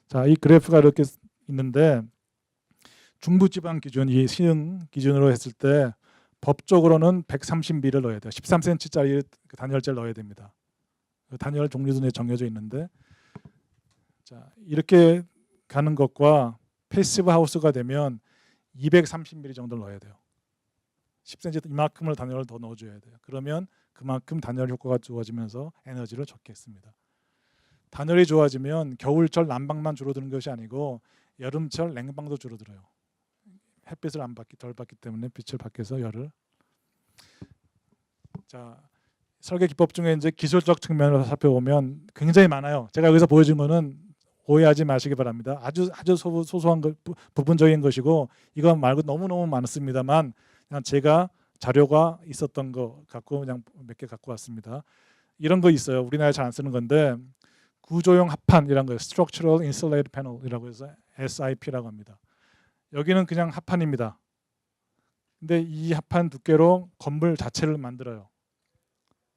자, 이 그래프가 이렇게 있는데 중부지방 기준, 이 시흥 기준으로 했을 때 법적으로는 130mm를 넣어야 돼요. 13cm짜리 단열재를 넣어야 됩니다. 단열 종류도 정해져 있는데 자, 이렇게 가는 것과 패시브 하우스가 되면 230mm 정도를 넣어야 돼요. 10cm 이만큼을 단열을 더 넣어줘야 돼요. 그러면 그만큼 단열 효과가 좋아지면서 에너지를 적게 씁니다. 단열이 좋아지면 겨울철 난방만 줄어드는 것이 아니고 여름철 냉방도 줄어들어요. 햇빛을 덜 받기 때문에 빛을 밖에서 열을. 자, 설계 기법 중에 이제 기술적 측면을 살펴보면 굉장히 많아요. 제가 여기서 보여준 거는 오해하지 마시기 바랍니다. 아주 소소한 부분적인 것이고 이거 말고 너무너무 많습니다만 그냥 제가 자료가 있었던 거 갖고 그냥 몇 개 갖고 왔습니다. 이런 거 있어요. 우리나라에 잘 안 쓰는 건데 구조용 합판이란 거예요. Structural Insulated Panel이라고 해서 SIP라고 합니다. 여기는 그냥 합판입니다. 근데 이 합판 두께로 건물 자체를 만들어요.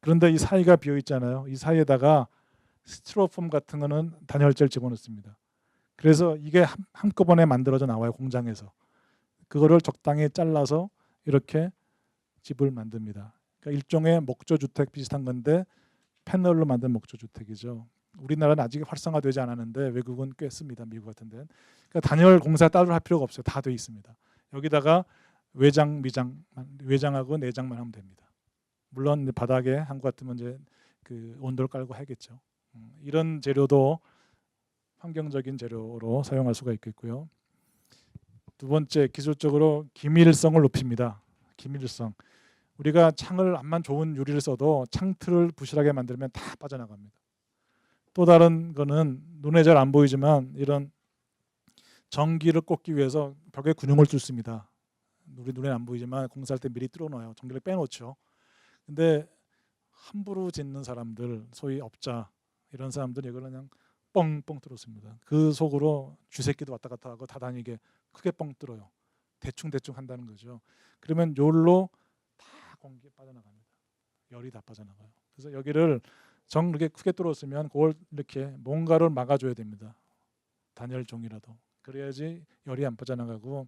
그런데 이 사이가 비어 있잖아요. 이 사이에다가 스티로폼 같은 거는 단열재를 집어넣습니다. 그래서 이게 한꺼번에 만들어져 나와요. 공장에서. 그거를 적당히 잘라서 이렇게 집을 만듭니다. 그러니까 일종의 목조주택 비슷한 건데 패널로 만든 목조주택이죠. 우리나라는 아직 활성화되지 않았는데 외국은 꽤 씁니다. 미국 같은 데는. 그러니까 단열 공사 따로 할 필요가 없어요. 다 돼 있습니다. 여기다가 외장하고 내장만 하면 됩니다. 물론 바닥에 한국 같으면 이제 그 온도를 깔고 해야겠죠. 이런 재료도 환경적인 재료로 사용할 수가 있겠고요. 두 번째, 기술적으로 기밀성을 높입니다. 기밀성. 우리가 창을 암만 좋은 유리를 써도 창틀을 부실하게 만들면 다 빠져나갑니다. 또 다른 거는 눈에 잘 안 보이지만 이런 전기를 꽂기 위해서 벽에 군용을 뚫습니다. 우리 눈에 안 보이지만 공사할 때 미리 뚫어놔요. 전기를 빼놓죠. 근데 함부로 짓는 사람들, 소위 업자 이런 사람들 이걸 그냥 뻥뻥 뚫었습니다. 그 속으로 쥐새끼도 왔다 갔다 하고 다 다니게 크게 뻥 뚫어요. 대충 한다는 거죠. 그러면 요로 다 공기 빠져나갑니다. 열이 다 빠져나가요. 그래서 여기를 이렇게 크게 뚫었으면 그걸 이렇게 뭔가를 막아줘야 됩니다. 단열 종이라도. 그래야지 열이 안 빠져나가고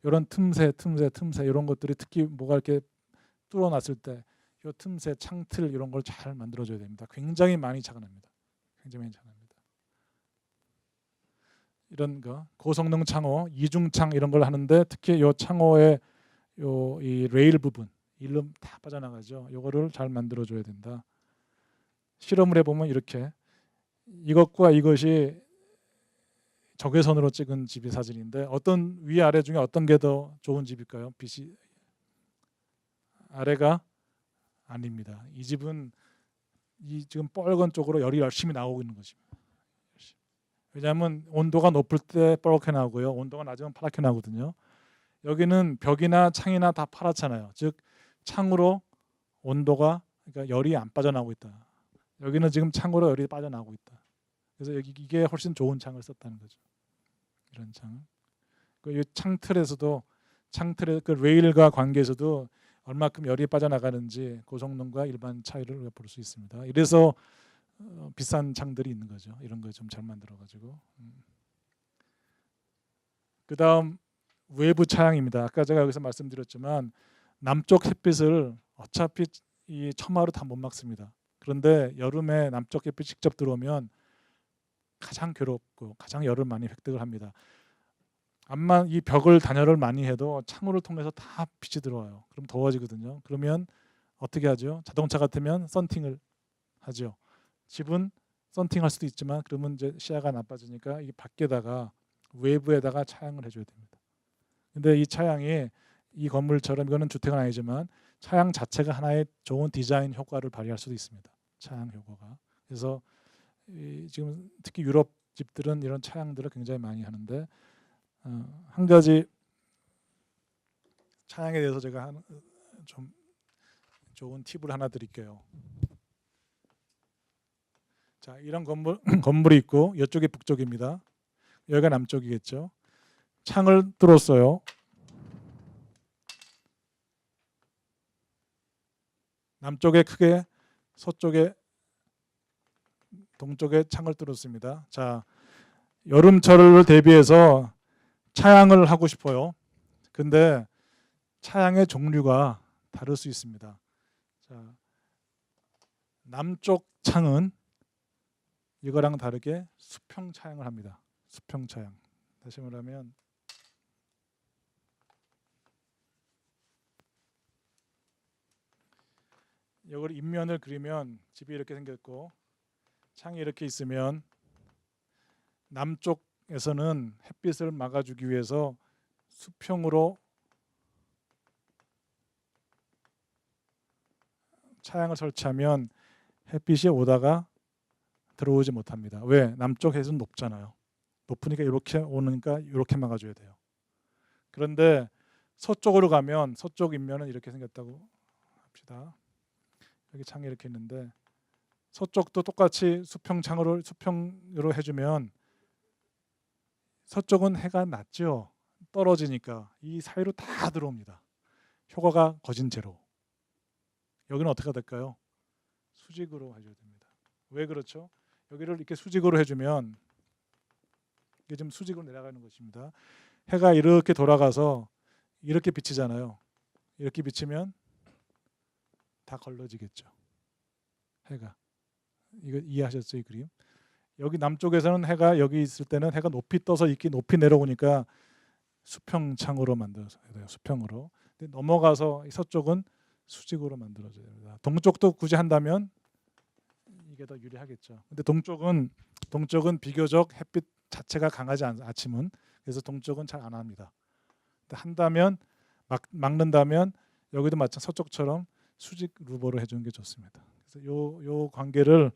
이런 틈새 이런 것들이 특히 뭐가 이렇게 뚫어놨을 때 이 틈새 창틀 이런 걸 잘 만들어줘야 됩니다. 굉장히 많이 작아납니다. 굉장히 많이 작아납니다. 이런 거 고성능 창호, 이중창 이런 걸 하는데 특히 이 창호의 이 레일 부분 일름 다 빠져나가죠. 이거를 잘 만들어줘야 된다. 실험을 해보면 이렇게 이것과 이것이 적외선으로 찍은 집의 사진인데 어떤 위아래 중에 어떤 게 더 좋은 집일까요? 빛이 아래가 아닙니다. 이 집은 이 지금 빨간 쪽으로 열이 열심히 나오고 있는 것입니다. 왜냐하면 온도가 높을 때 빨갛게 나오고요. 온도가 낮으면 파랗게 나오거든요. 여기는 벽이나 창이나 다 파랗잖아요. 즉 창으로 온도가 그러니까 열이 안 빠져나오고 있다. 여기는 지금 창으로 열이 빠져나오고 있다. 그래서 이게 훨씬 좋은 창을 썼다는 거죠. 이런 창. 이 창틀에서도 창틀의 그 레일과 관계에서도 얼마큼 열이 빠져나가는지 고성능과 일반 차이를 볼 수 있습니다. 이래서 비싼 창들이 있는 거죠. 이런 거 좀 잘 만들어가지고. 그 다음 외부 차양입니다. 아까 제가 여기서 말씀드렸지만 남쪽 햇빛을 어차피 이 처마로 다 못 막습니다. 그런데 여름에 남쪽 햇빛 직접 들어오면 가장 괴롭고 가장 열을 많이 획득을 합니다. 암만 이 벽을 단열을 많이 해도 창호를 통해서 다 빛이 들어와요. 그럼 더워지거든요. 그러면 어떻게 하죠? 자동차 같으면 썬팅을 하죠. 집은 썬팅할 수도 있지만 그러면 이제 시야가 나빠지니까 이 밖에다가 외부에다가 차양을 해줘야 됩니다. 근데 이 차양이 이 건물처럼 이거는 주택은 아니지만 차양 자체가 하나의 좋은 디자인 효과를 발휘할 수도 있습니다. 차양 효과가. 그래서 지금 특히 유럽 집들은 이런 차양들을 굉장히 많이 하는데 한 가지 차양에 대해서 제가 좀 좋은 팁을 하나 드릴게요. 자, 이런 건물이 있고 이쪽이 북쪽입니다. 여기가 남쪽이겠죠. 창을 뚫었어요. 남쪽에 크게, 서쪽에, 동쪽에 창을 뚫었습니다. 자, 여름철을 대비해서 차양을 하고 싶어요. 근데 차양의 종류가 다를 수 있습니다. 자, 남쪽 창은 이거랑 다르게 수평 차양을 합니다. 수평 차양. 다시 말하면 이걸 인면을 그리면 집이 이렇게 생겼고 창이 이렇게 있으면 남쪽에서는 햇빛을 막아주기 위해서 수평으로 차양을 설치하면 햇빛이 오다가 들어오지 못합니다. 왜? 남쪽 해수는 높잖아요. 높으니까 이렇게 오니까 이렇게 막아줘야 돼요. 그런데 서쪽으로 가면 서쪽 인면은 이렇게 생겼다고 합시다. 여기 창이 이렇게 있는데 서쪽도 똑같이 수평으로 해주면 서쪽은 해가 낮죠. 떨어지니까 이 사이로 다 들어옵니다. 효과가 거진 제로. 여기는 어떻게 될까요? 수직으로 해줘야 됩니다. 왜 그렇죠? 여기를 이렇게 수직으로 해주면 이게 좀 수직으로 내려가는 것입니다. 해가 이렇게 돌아가서 이렇게 비치잖아요. 이렇게 비치면 다 걸러지겠죠. 해가. 이거 이해하셨어요, 이 그림? 여기 남쪽에서는 해가 여기 있을 때는 해가 높이 떠서 이렇게 높이 내려오니까 수평창으로 만들어서 해야 돼요. 수평으로. 근데 넘어가서 서쪽은 수직으로 만들어져야 됩니다. 동쪽도 굳이 한다면 이게 더 유리하겠죠. 근데 동쪽은 비교적 햇빛 자체가 강하지 아침은. 그래서 동쪽은 잘 안 합니다. 근데 한다면 막는다면 여기도 마찬 서쪽처럼 수직 루버로 해주는 게 좋습니다. 그래서 요 관계를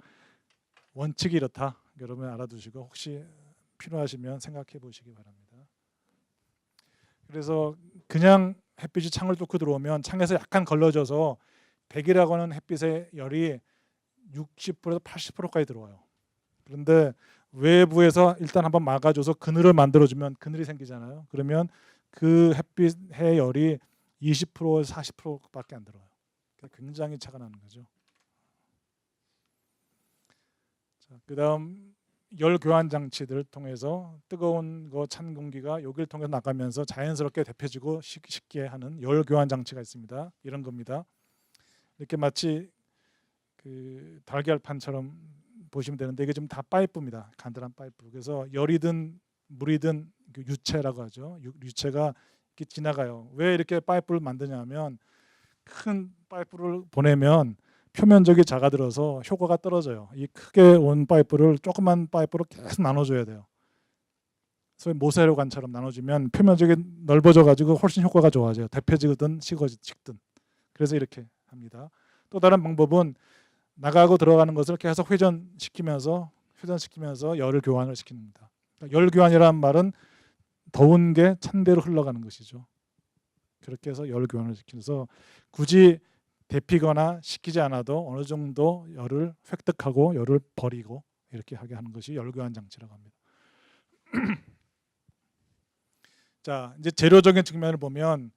원칙이 이렇다. 여러분 알아두시고 혹시 필요하시면 생각해 보시기 바랍니다. 그래서 그냥 햇빛이 창을 뚫고 들어오면 창에서 약간 걸러져서 백이라고 하는 햇빛의 열이 60%에서 80%까지 들어와요. 그런데 외부에서 일단 한번 막아줘서 그늘을 만들어주면 그늘이 생기잖아요. 그러면 그 햇빛의 열이 20%에서 40%밖에 안 들어와요. 굉장히 차가 나는 거죠. 그다음 열 교환 장치들을 통해서 뜨거운 거 찬 공기가 여기를 통해서 나가면서 자연스럽게 데펴지고 식게 하는 열 교환 장치가 있습니다. 이런 겁니다. 이렇게 마치 그 달걀판처럼 보시면 되는데 이게 좀 다 파이프입니다. 간단한 파이프. 그래서 열이든 물이든 유체라고 하죠. 유체가 이렇게 지나가요. 왜 이렇게 파이프를 만드냐면 큰 파이프를 보내면 표면적이 작아들어서 효과가 떨어져요. 이 크게 온 파이프를 조그만 파이프로 계속 나눠줘야 돼요. 소위 모세혈관처럼 나눠주면 표면적이 넓어져 가지고 훨씬 효과가 좋아져요. 데펴지든 식든. 그래서 이렇게 합니다. 또 다른 방법은 나가고 들어가는 것을 계속 회전시키면서 열을 교환을 시킵니다. 열 교환이라는 말은 더운 게 찬 데로 흘러가는 것이죠. 그렇게 해서 열 교환을 시키면서 굳이 데피거나 식히지 않아도 어느 정도 열을 획득하고 열을 버리고 이렇게 하게 하는 것이 열 교환 장치라고 합니다. 자, 이제 재료적인 측면을 보면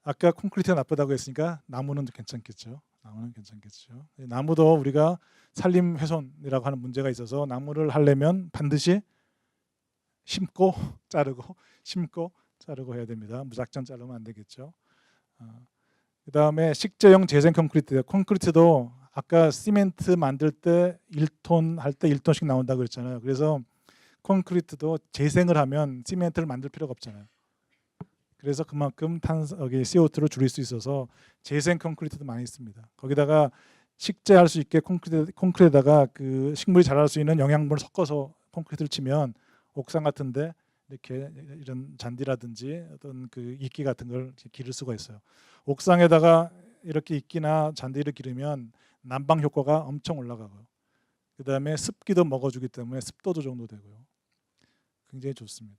아까 콘크리트가 나쁘다고 했으니까 나무는 괜찮겠죠. 나무도 우리가 산림 훼손이라고 하는 문제가 있어서 나무를 하려면 반드시 심고 자르고 해야 됩니다. 무작정 자르면 안 되겠죠. 그다음에 식재용 재생 콘크리트도 아까 시멘트 만들 때 1톤 할 때 1톤씩 나온다고 그랬잖아요. 그래서 콘크리트도 재생을 하면 시멘트를 만들 필요가 없잖아요. 그래서 그만큼 CO2를 줄일 수 있어서 재생 콘크리트도 많이 있습니다. 거기다가 식재할 수 있게 콘크리트에다가 그 식물이 자랄 수 있는 영양분을 섞어서 콘크리트를 치면 옥상 같은데 이렇게 이런 잔디라든지 어떤 그 이끼 같은 걸 기를 수가 있어요. 옥상에다가 이렇게 이끼나 잔디를 기르면 난방 효과가 엄청 올라가고요. 그다음에 습기도 먹어주기 때문에 습도도 정도 되고요. 굉장히 좋습니다.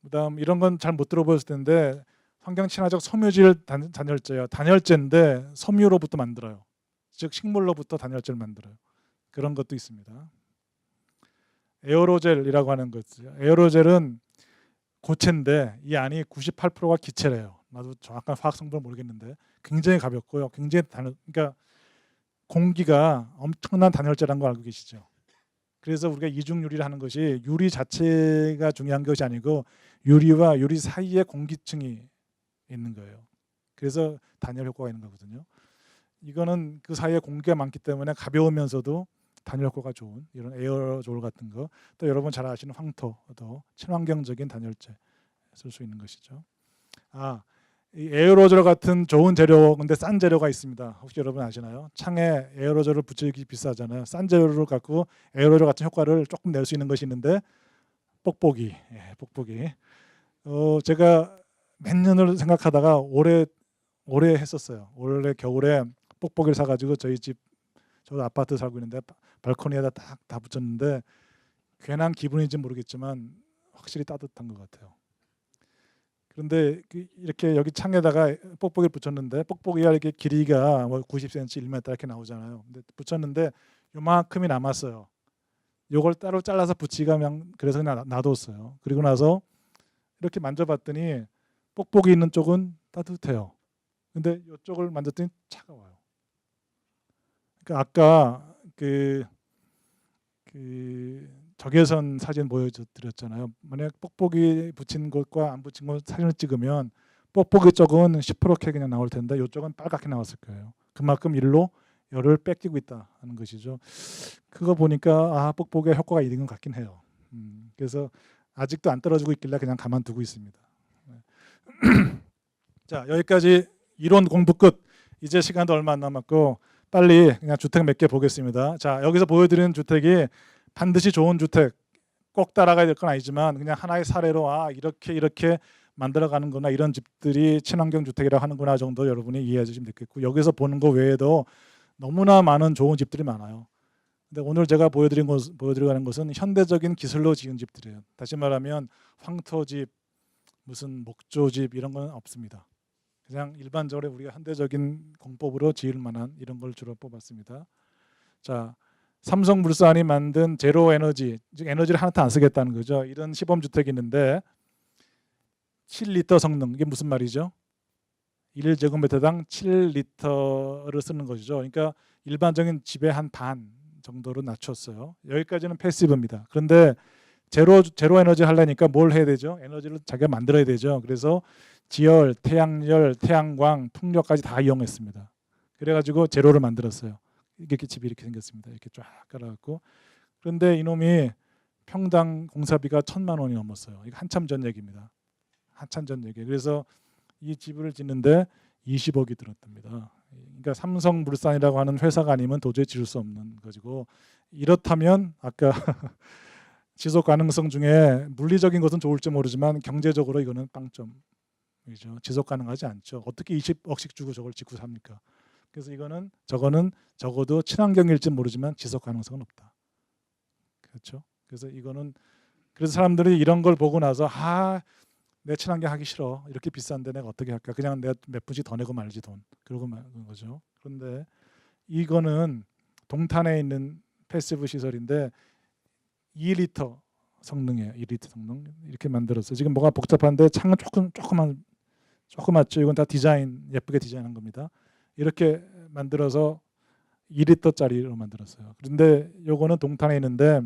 그다음 이런 건 잘 못 들어보셨을 텐데 환경 친화적 섬유질 단열재요. 단열재인데 섬유로부터 만들어요. 즉 식물로부터 단열재를 만들어요. 그런 것도 있습니다. 에어로젤이라고 하는 것이요. 에어로젤은 고체인데 이 안이 98%가 기체래요. 나도 정확한 화학 성분을 모르겠는데 굉장히 가볍고요. 굉장히 그러니까 공기가 엄청난 단열재라는 걸 알고 계시죠. 그래서 우리가 이중유리를 하는 것이 유리 자체가 중요한 것이 아니고 유리와 유리 사이에 공기층이 있는 거예요. 그래서 단열 효과가 있는 거거든요. 이거는 그 사이에 공기가 많기 때문에 가벼우면서도 단열 효과가 좋은 이런 에어로졸 같은 거, 또 여러분 잘 아시는 황토도 친환경적인 단열재 쓸 수 있는 것이죠. 이 에어로졸 같은 좋은 재료, 근데 싼 재료가 있습니다. 혹시 여러분 아시나요? 창에 에어로졸을 붙이기 비싸잖아요. 싼 재료를 갖고 에어로졸 같은 효과를 조금 낼 수 있는 것이 있는데 뽁뽁이. 제가 몇 년을 생각하다가 올해 했었어요. 올해 겨울에 뽁뽁이를 사가지고 저희 저도 아파트 살고 있는데 발코니에다 딱 다 붙였는데 괜한 기분인지 모르겠지만 확실히 따뜻한 것 같아요. 그런데 이렇게 여기 창에다가 뽁뽁이를 붙였는데 뽁뽁이가 이렇게 길이가 뭐 90cm, 1m 이렇게 나오잖아요. 근데 붙였는데 요만큼이 남았어요. 요걸 따로 잘라서 붙이기가 그냥 그래서 그냥 놔뒀어요. 그리고 나서 이렇게 만져봤더니 뽁뽁이 있는 쪽은 따뜻해요. 근데 이쪽을 만졌더니 차가워요. 그러니까 아까 그 적외선 사진 보여드렸잖아요. 만약 뽁뽁이 붙인 것과 안 붙인 것 사진을 찍으면 뽁뽁이 쪽은 시퍼렇게 그냥 나올 텐데 이쪽은 빨갛게 나왔을 거예요. 그만큼 일로 열을 뺏기고 있다 하는 것이죠. 그거 보니까 뽁뽁이의 효과가 있는 것 같긴 해요. 그래서 아직도 안 떨어지고 있길래 그냥 가만두고 있습니다. 자, 여기까지 이론 공부 끝. 이제 시간도 얼마 안 남았고 빨리 그냥 주택 몇 개 보겠습니다. 자, 여기서 보여드리는 주택이 반드시 좋은 주택, 꼭 따라가야 될 건 아니지만 그냥 하나의 사례로 이렇게 만들어가는 거나 이런 집들이 친환경 주택이라고 하는구나 정도 여러분이 이해해 주시면 되겠고, 여기서 보는 거 외에도 너무나 많은 좋은 집들이 많아요. 근데 오늘 제가 보여드리는 것은 현대적인 기술로 지은 집들이에요. 다시 말하면 황토집, 무슨 목조집 이런 건 없습니다. 그냥 일반적으로 우리가 현대적인 공법으로 지을 만한 이런 걸 주로 뽑았습니다. 자, 삼성물산이 만든 제로 에너지, 즉 에너지를 하나도 안 쓰겠다는 거죠. 이런 시범 주택이 있는데 7리터 성능, 이게 무슨 말이죠? 1제곱미터당 7리터를 쓰는 것이죠. 그러니까 일반적인 집의 한 반 정도로 낮췄어요. 여기까지는 패시브입니다. 그런데 제로 에너지 하려니까 뭘 해야 되죠? 에너지를 자기가 만들어야 되죠. 그래서 지열, 태양열, 태양광, 풍력까지 다 이용했습니다. 그래가지고 제로를 만들었어요. 이렇게 집이 이렇게 생겼습니다. 이렇게 쫙 깔아갖고. 그런데 이놈이 평당 공사비가 1,000만 원이 넘었어요. 이거 한참 전 얘기입니다. 한참 전 얘기. 그래서 이 집을 짓는데 20억이 들었답니다. 그러니까 삼성물산이라고 하는 회사가 아니면 도저히 지을 수 없는 것이고, 이렇다면 아까 지속 가능성 중에 물리적인 것은 좋을지 모르지만 경제적으로 이거는 빵점이죠. 지속 가능하지 않죠. 어떻게 20억씩 주고 저걸 짓고 삽니까? 그래서 저거는 적어도 친환경일지 모르지만 지속 가능성은 없다. 그렇죠? 그래서 사람들이 이런 걸 보고 나서 내 친환경 하기 싫어. 이렇게 비싼데 내가 어떻게 할까? 그냥 내가 몇 푼씩 더 내고 말지 돈. 그러고 말는 거죠. 그런데 이거는 동탄에 있는 패시브 시설인데 2리터 성능이에요. 2리터 성능 이렇게 만들었어요. 지금 뭐가 복잡한데 창은 조그맣죠. 이건 다 예쁘게 디자인한 겁니다. 이렇게 만들어서 2리터짜리로 만들었어요. 그런데 요거는 동탄에 있는데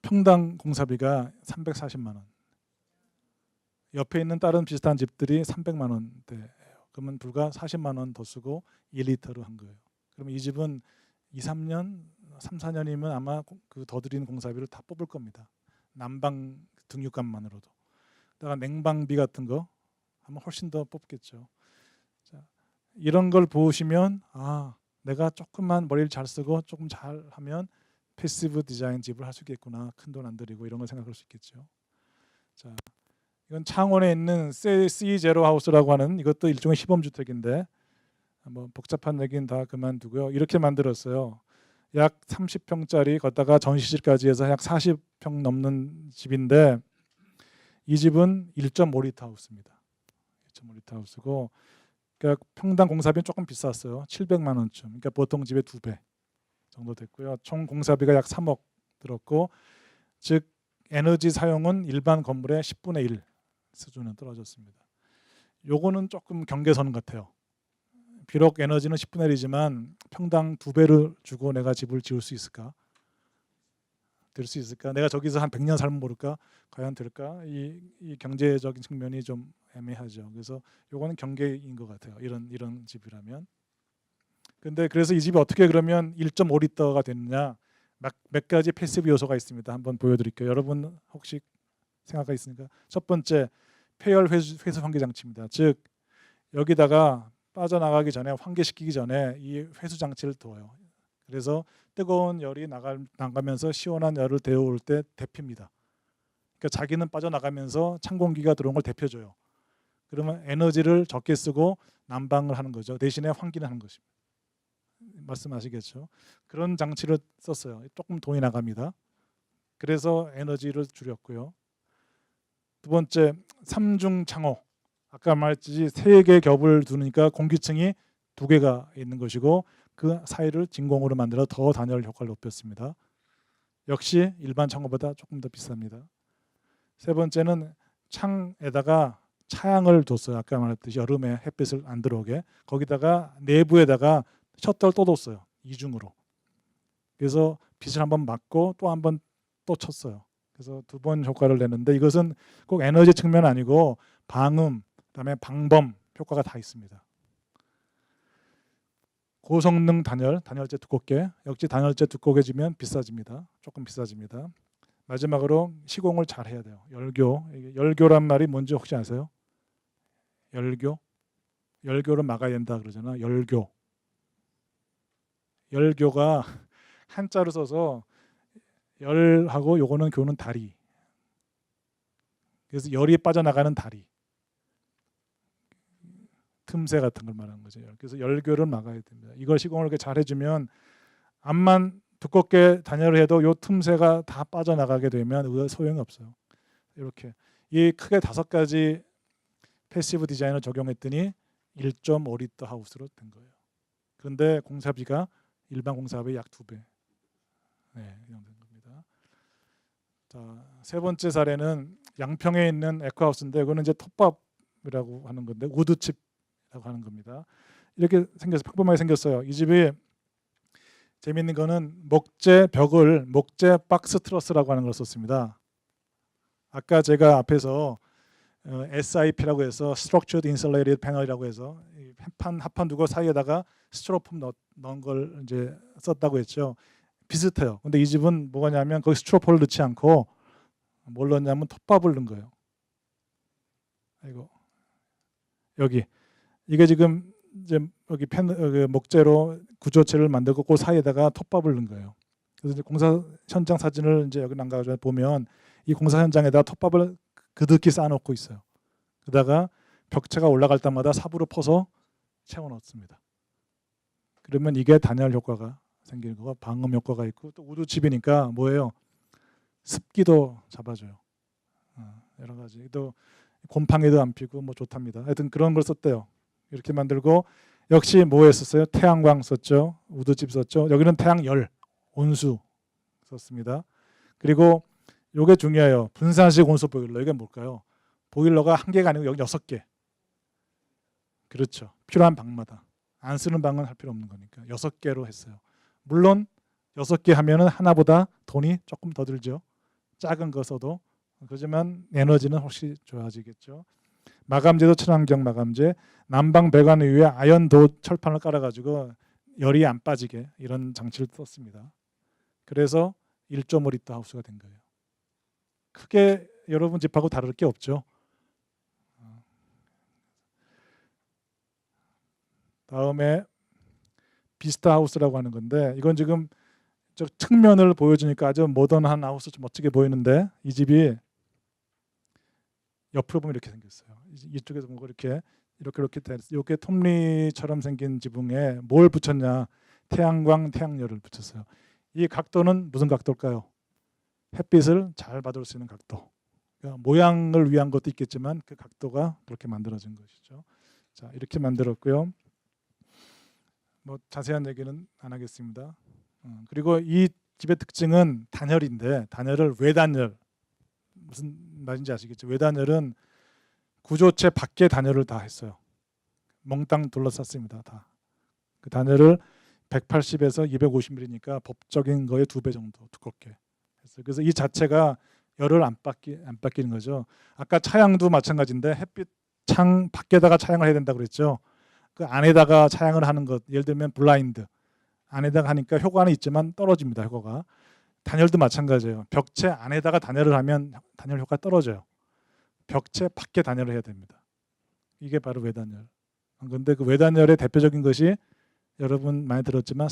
평당 공사비가 340만 원. 옆에 있는 다른 비슷한 집들이 300만 원대예요. 그러면 불과 40만 원 더 쓰고 1리터로 한 거예요. 그러면 이 집은 3, 4년이면 아마 그 더 들인 공사비를 다 뽑을 겁니다. 난방 등유값만으로도. 그다가 냉방비 같은 거 하면 훨씬 더 뽑겠죠. 자, 이런 걸 보시면 내가 조금만 머리를 잘 쓰고 조금 잘 하면 패시브 디자인 집을 할 수 있겠구나. 큰 돈 안 들이고 이런 걸 생각할 수 있겠죠. 자, 이건 창원에 있는 C 제로 하우스라고 하는 이것도 일종의 시범 주택인데 뭐 복잡한 얘기는 다 그만두고요. 이렇게 만들었어요. 약 30평짜리 걷다가 전시실까지 해서 약 40평 넘는 집인데 이 집은 1.5리터 하우스입니다. 1.5리터 하우스고 그러니까 평당 공사비는 조금 비쌌어요. 700만 원쯤. 그러니까 보통 집의 2배 정도 됐고요. 총 공사비가 약 3억 들었고, 즉 에너지 사용은 일반 건물의 10분의 1 수준은 떨어졌습니다. 요거는 조금 경계선 같아요. 비록 에너지는 10분의 1이지만 평당 2배를 주고 내가 집을 지을 수 있을까? 될 수 있을까? 내가 저기서 한 100년 살면 모를까? 과연 될까? 이 경제적인 측면이 좀 애매하죠. 그래서 요거는 경계인 것 같아요. 이런 집이라면. 근데 그래서 이 집이 어떻게 그러면 1.5리터가 됐느냐? 몇 가지 패시브 요소가 있습니다. 한번 보여드릴게요. 여러분 혹시 생각가 있습니까? 첫 번째, 폐열 회수 환기 장치입니다. 즉 여기다가 빠져나가기 전에 환기시키기 전에 이 회수 장치를 둬요. 그래서 뜨거운 열이 나가면서 시원한 열을 데워올 때 데핍니다. 그러니까 자기는 빠져나가면서 찬 공기가 들어온 걸 데펴줘요. 그러면 에너지를 적게 쓰고 난방을 하는 거죠. 대신에 환기는 하는 것입니다. 말씀하시겠죠. 그런 장치를 썼어요. 조금 돈이 나갑니다. 그래서 에너지를 줄였고요. 두 번째, 삼중 창호. 아까 말했듯이 세 개 겹을 두니까 공기층이 두 개가 있는 것이고 그 사이를 진공으로 만들어 더 단열 효과를 높였습니다. 역시 일반 창호보다 조금 더 비쌉니다. 세 번째는 창에다가 차양을 뒀어요. 아까 말했듯이 여름에 햇빛을 안 들어오게. 거기다가 내부에다가 셔터를 또 뒀어요. 이중으로. 그래서 빛을 한번 막고 또 한 번 또 쳤어요. 그래서 두 번 효과를 내는데 이것은 꼭 에너지 측면 아니고 방음, 그다음에 방범 효과가 다 있습니다. 고성능 단열, 단열재 두껍게. 역시 단열재 두꺼워지면 비싸집니다. 조금 비싸집니다. 마지막으로 시공을 잘 해야 돼요. 열교. 열교란 말이 뭔지 혹시 아세요? 열교? 열교를 막아야 된다 그러잖아. 열교. 열교가 한자로 써서 열하고 요거는 교는 다리. 그래서 열이 빠져나가는 다리. 틈새 같은 걸 말하는 거죠. 그래서 열교를 막아야 됩니다. 이걸 시공을 이렇게 잘 해주면 암만 두껍게 단열을 해도 요 틈새가 다 빠져나가게 되면 소용이 없어요. 이렇게 이 크게 5가지 패시브 디자인을 적용했더니 1.5리터 하우스로 된 거예요. 그런데 공사비가 일반 공사비의 약 2배. 네, 이 정도 된 겁니다. 자, 세 번째 사례는 양평에 있는 에코하우스인데 이거는 이제 톱밥이라고 하는 건데 우드칩이라고 하는 겁니다. 이렇게 생겨서 평범하게 생겼어요. 이 집이 재미있는 거는 목재 벽을 목재 박스 트러스라고 하는 걸 썼습니다. 아까 제가 앞에서 SIP라고 해서 Structured Insulated Panel이라고 해서 합판 두고 사이에다가 스티로폼 넣은 걸 이제 썼다고 했죠. 비슷해요. 근데 이 집은 뭐냐면 거기 스티로폼을 넣지 않고 뭘 넣냐면 톱밥을 넣은 거예요. 아이고 여기 이게 지금 이제 여기 목재로 구조체를 만들고 그 사이에다가 톱밥을 넣은 거예요. 그래서 이제 공사 현장 사진을 이제 여기 남가지고 보면 이 공사 현장에다 톱밥을 그득히 쌓아놓고 있어요. 그러다가 벽체가 올라갈 때마다 삽으로 퍼서 채워 넣습니다. 그러면 이게 단열 효과가 생기는 거고 방음 효과가 있고 또 우드칩이니까 뭐예요? 습기도 잡아줘요. 여러 가지 또 곰팡이도 안 피고 뭐 좋답니다. 하여튼 그런 걸 썼대요. 이렇게 만들고 역시 뭐 했었어요? 태양광 썼죠. 우드칩 썼죠. 여기는 태양열, 온수 썼습니다. 그리고 요게 중요해요. 분산식 온수 보일러. 이게 뭘까요? 보일러가 한 개가 아니고 여기 6개. 그렇죠. 필요한 방마다. 안 쓰는 방은 할 필요 없는 거니까 6개로 했어요. 물론 6개 하면은 하나보다 돈이 조금 더 들죠. 작은 거 써도. 그렇지만 에너지는 혹시 좋아지겠죠. 마감재도 친환경 마감재. 난방 배관 위에 아연도 철판을 깔아가지고 열이 안 빠지게 이런 장치를 썼습니다. 그래서 1.5리터 하우스가 된 거예요. 크게 여러분 집하고 다를 게 없죠. 다음에 비스타 하우스라고 하는 건데 이건 지금 저 측면을 보여주니까 아주 모던한 하우스 좀 멋지게 보이는데 이 집이 옆으로 보면 이렇게 생겼어요. 이쪽에서 보고 이렇게 이렇게 톱니처럼 생긴 지붕에 뭘 붙였냐? 태양광, 태양열을 붙였어요. 이 각도는 무슨 각도일까요? 햇빛을 잘 받을 수 있는 각도. 그러니까 모양을 위한 것도 있겠지만 그 각도가 그렇게 만들어진 것이죠. 자, 이렇게 만들었고요. 뭐 자세한 얘기는 안 하겠습니다. 그리고 이 집의 특징은 단열인데 단열을 외단열 무슨 말인지 아시겠죠? 외단열은 구조체 밖에 단열을 다 했어요. 몽땅 둘러쌌습니다. 다. 그 단열을 180에서 250mm니까 법적인 거의 2배 정도 두껍게 했어요. 그래서 이 자체가 열을 안 뺏기는 거죠. 아까 차양도 마찬가지인데 햇빛 창 밖에다가 차양을 해야 된다고 그랬죠. 그 안에다가 차양을 하는 것, 예를 들면 블라인드 안에다가 하니까 효과는 있지만 떨어집니다. 효과가. 단열도 마찬가지예요. 벽체 안에다가 단열을 하면 단열 효과 떨어져요. 벽체 밖에 단열을 해야 됩니다. 이게 바로 외단열. 그런데 그 외단열의 대표적인 것이 여러분 많이 들었지만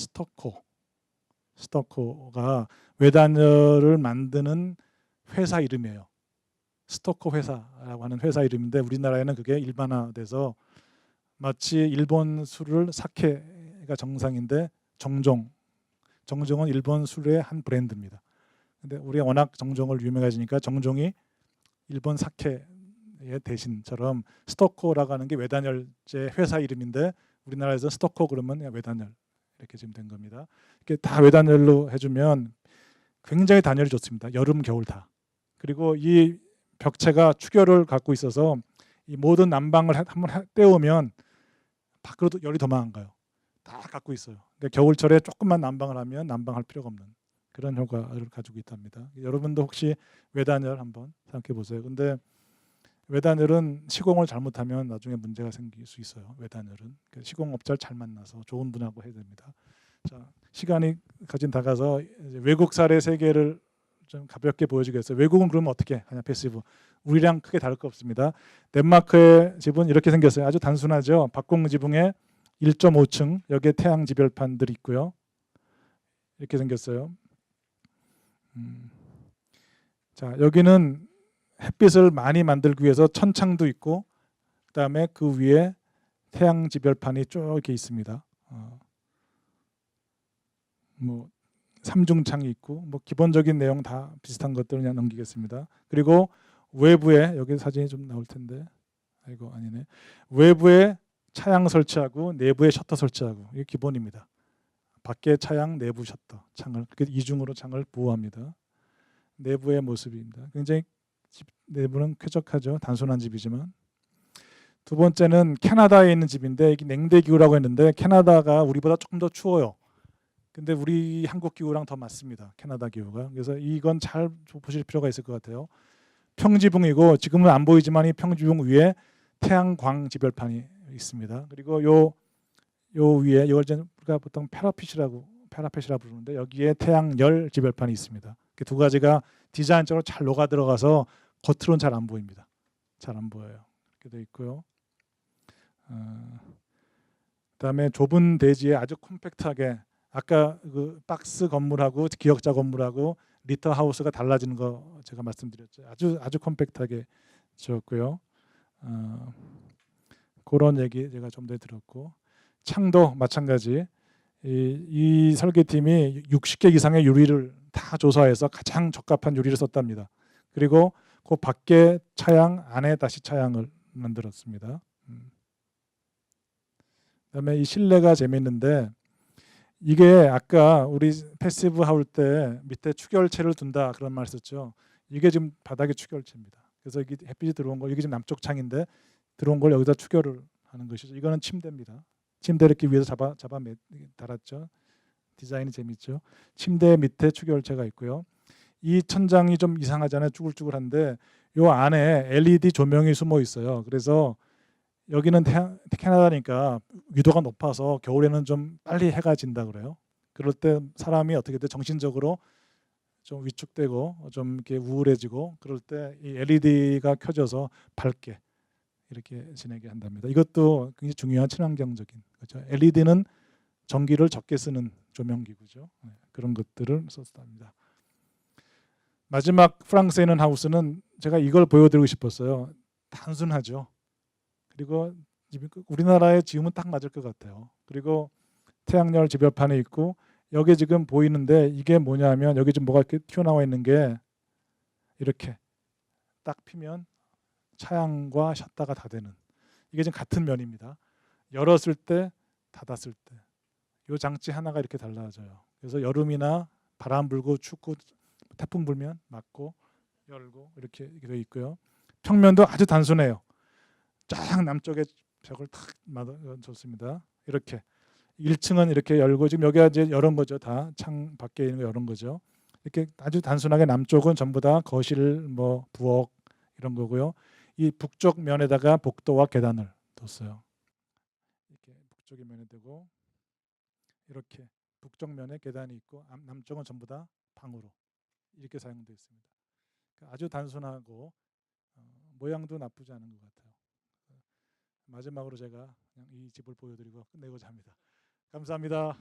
스토커가 외단열을 만드는 회사 이름이에요. 스토커 회사라고 하는 회사 이름인데 우리나라에는 그게 일반화돼서 마치 일본 술을 사케가 사케가 정상인데 정종은 일본 술의 한 브랜드입니다. 근데 우리가 워낙 정종을 유명해지니까 정종이 일본 사케의 대신처럼 스토코라고 하는 게 외단열제 회사 이름인데 우리나라에서 스토코 그러면 그냥 외단열 이렇게 지금 된 겁니다. 이렇게 다 외단열로 해주면 굉장히 단열이 좋습니다. 여름 겨울 다. 그리고 이 벽체가 축열을 갖고 있어서 이 모든 난방을 한번 때우면 밖으로 열이 더 많이 가요. 다 갖고 있어요. 그러니까 겨울철에 조금만 난방을 하면 난방할 필요가 없는 그런 효과를 가지고 있답니다. 여러분도 혹시 외단열 한번 생각해 보세요. 근데 외단열은 시공을 잘못하면 나중에 문제가 생길 수 있어요. 외단열은 그러니까 시공업자를 잘 만나서 좋은 분하고 해야 됩니다. 자, 시간이 가진 다가서 이제 외국 사례 세 개를 좀 가볍게 보여주겠어요. 외국은 그러면 어떻게 하냐 패시브. 우리랑 크게 다를 거 없습니다. 덴마크의 집은 이렇게 생겼어요. 아주 단순하죠. 박공지붕에 1.5층 여기에 태양 지별판들이 있고요. 이렇게 생겼어요. 자, 여기는 햇빛을 많이 만들기 위해서 천창도 있고 그다음에 그 위에 태양 지별판이 쭉 이렇게 있습니다. 뭐 삼중창이 있고 뭐 기본적인 내용 다 비슷한 것들 그냥 넘기겠습니다. 그리고 외부에 여기 사진이 좀 나올 텐데 아이고 아니네. 외부에 차양 설치하고 내부에 셔터 설치하고 이게 기본입니다. 밖에 차양 내부 셔터 창을 이중으로 창을 보호합니다. 내부의 모습입니다. 굉장히 집 내부는 쾌적하죠. 단순한 집이지만. 두 번째는 캐나다에 있는 집인데 이게 냉대기후라고 했는데 캐나다가 우리보다 조금 더 추워요. 근데 우리 한국 기후랑 더 맞습니다. 캐나다 기후가. 그래서 이건 잘 보실 필요가 있을 것 같아요. 평지붕이고 지금은 안 보이지만 이 평지붕 위에 태양광 지별판이 있습니다. 그리고 요 위에 이걸 우리가 보통 패라핏이라고 부르는데 여기에 태양열 지별판이 있습니다. 두 가지가 디자인적으로 잘 녹아 들어가서 겉으로는 잘 안 보입니다. 잘 안 보여요. 이렇게 돼 있고요. 그다음에 좁은 대지에 아주 컴팩트하게 아까 그 박스 건물하고 기역자 건물하고 리터 하우스가 달라지는 거 제가 말씀드렸죠. 아주 컴팩트하게 지었고요. 그런 얘기 제가 좀 전에 들었고 창도 마찬가지. 이 설계팀이 60개 이상의 유리를 다 조사해서 가장 적합한 유리를 썼답니다. 그리고 그 밖에 차양 안에 다시 차양을 만들었습니다. 그다음에 이 실내가 재밌는데 이게 아까 우리 패시브 할 때 밑에 축열체를 둔다 그런 말 썼죠. 이게 지금 바닥에 축열체입니다. 그래서 이게 햇빛이 들어온 거 이게 지금 남쪽 창인데 들어온 걸 여기다 축열을 하는 것이죠. 이거는 침대입니다. 침대 이렇게 위에서 잡아 달았죠. 디자인이 재밌죠. 침대 밑에 축열체가 있고요. 이 천장이 좀 이상하잖아요. 쭈글쭈글한데 요 안에 LED 조명이 숨어 있어요. 그래서 여기는 캐나다니까 위도가 높아서 겨울에는 좀 빨리 해가 진다 그래요. 그럴 때 사람이 어떻게 돼 정신적으로 좀 위축되고 좀 이렇게 우울해지고 그럴 때 이 LED가 켜져서 밝게 이렇게 지내게 한답니다. 이것도 굉장히 중요한 친환경적인 거죠. LED는 전기를 적게 쓰는 조명기구죠. 그런 것들을 썼답니다. 마지막 프랑스에 있는 하우스는 제가 이걸 보여드리고 싶었어요. 단순하죠. 그리고 우리나라의 지음은 딱 맞을 것 같아요. 그리고 태양열 지별판이 있고 여기 지금 보이는데 이게 뭐냐면 여기 좀 뭐가 이렇게 튀어나와 있는 게 이렇게 딱 피면 차양과 셔터가 다 되는 이게 지금 같은 면입니다. 열었을 때 닫았을 때 이 장치 하나가 이렇게 달라져요. 그래서 여름이나 바람 불고 춥고 태풍 불면 막고 열고 이렇게 되어 있고요. 평면도 아주 단순해요. 쫙 남쪽에 벽을 탁 맞춰줬습니다. 이렇게 1층은 이렇게 열고 지금 여기가 이제 열은 거죠. 다 창 밖에 있는 거 열은 거죠. 이렇게 아주 단순하게 남쪽은 전부 다 거실, 뭐 부엌 이런 거고요. 이 북쪽 면에다가 복도와 계단을 뒀어요. 이렇게 북쪽에 면에 두고 이렇게 북쪽 면에 계단이 있고 남쪽은 전부 다 방으로 이렇게 사용되어 있습니다. 아주 단순하고 모양도 나쁘지 않은 것 같아요. 마지막으로 제가 그냥 이 집을 보여드리고 끝내고자 합니다. 감사합니다.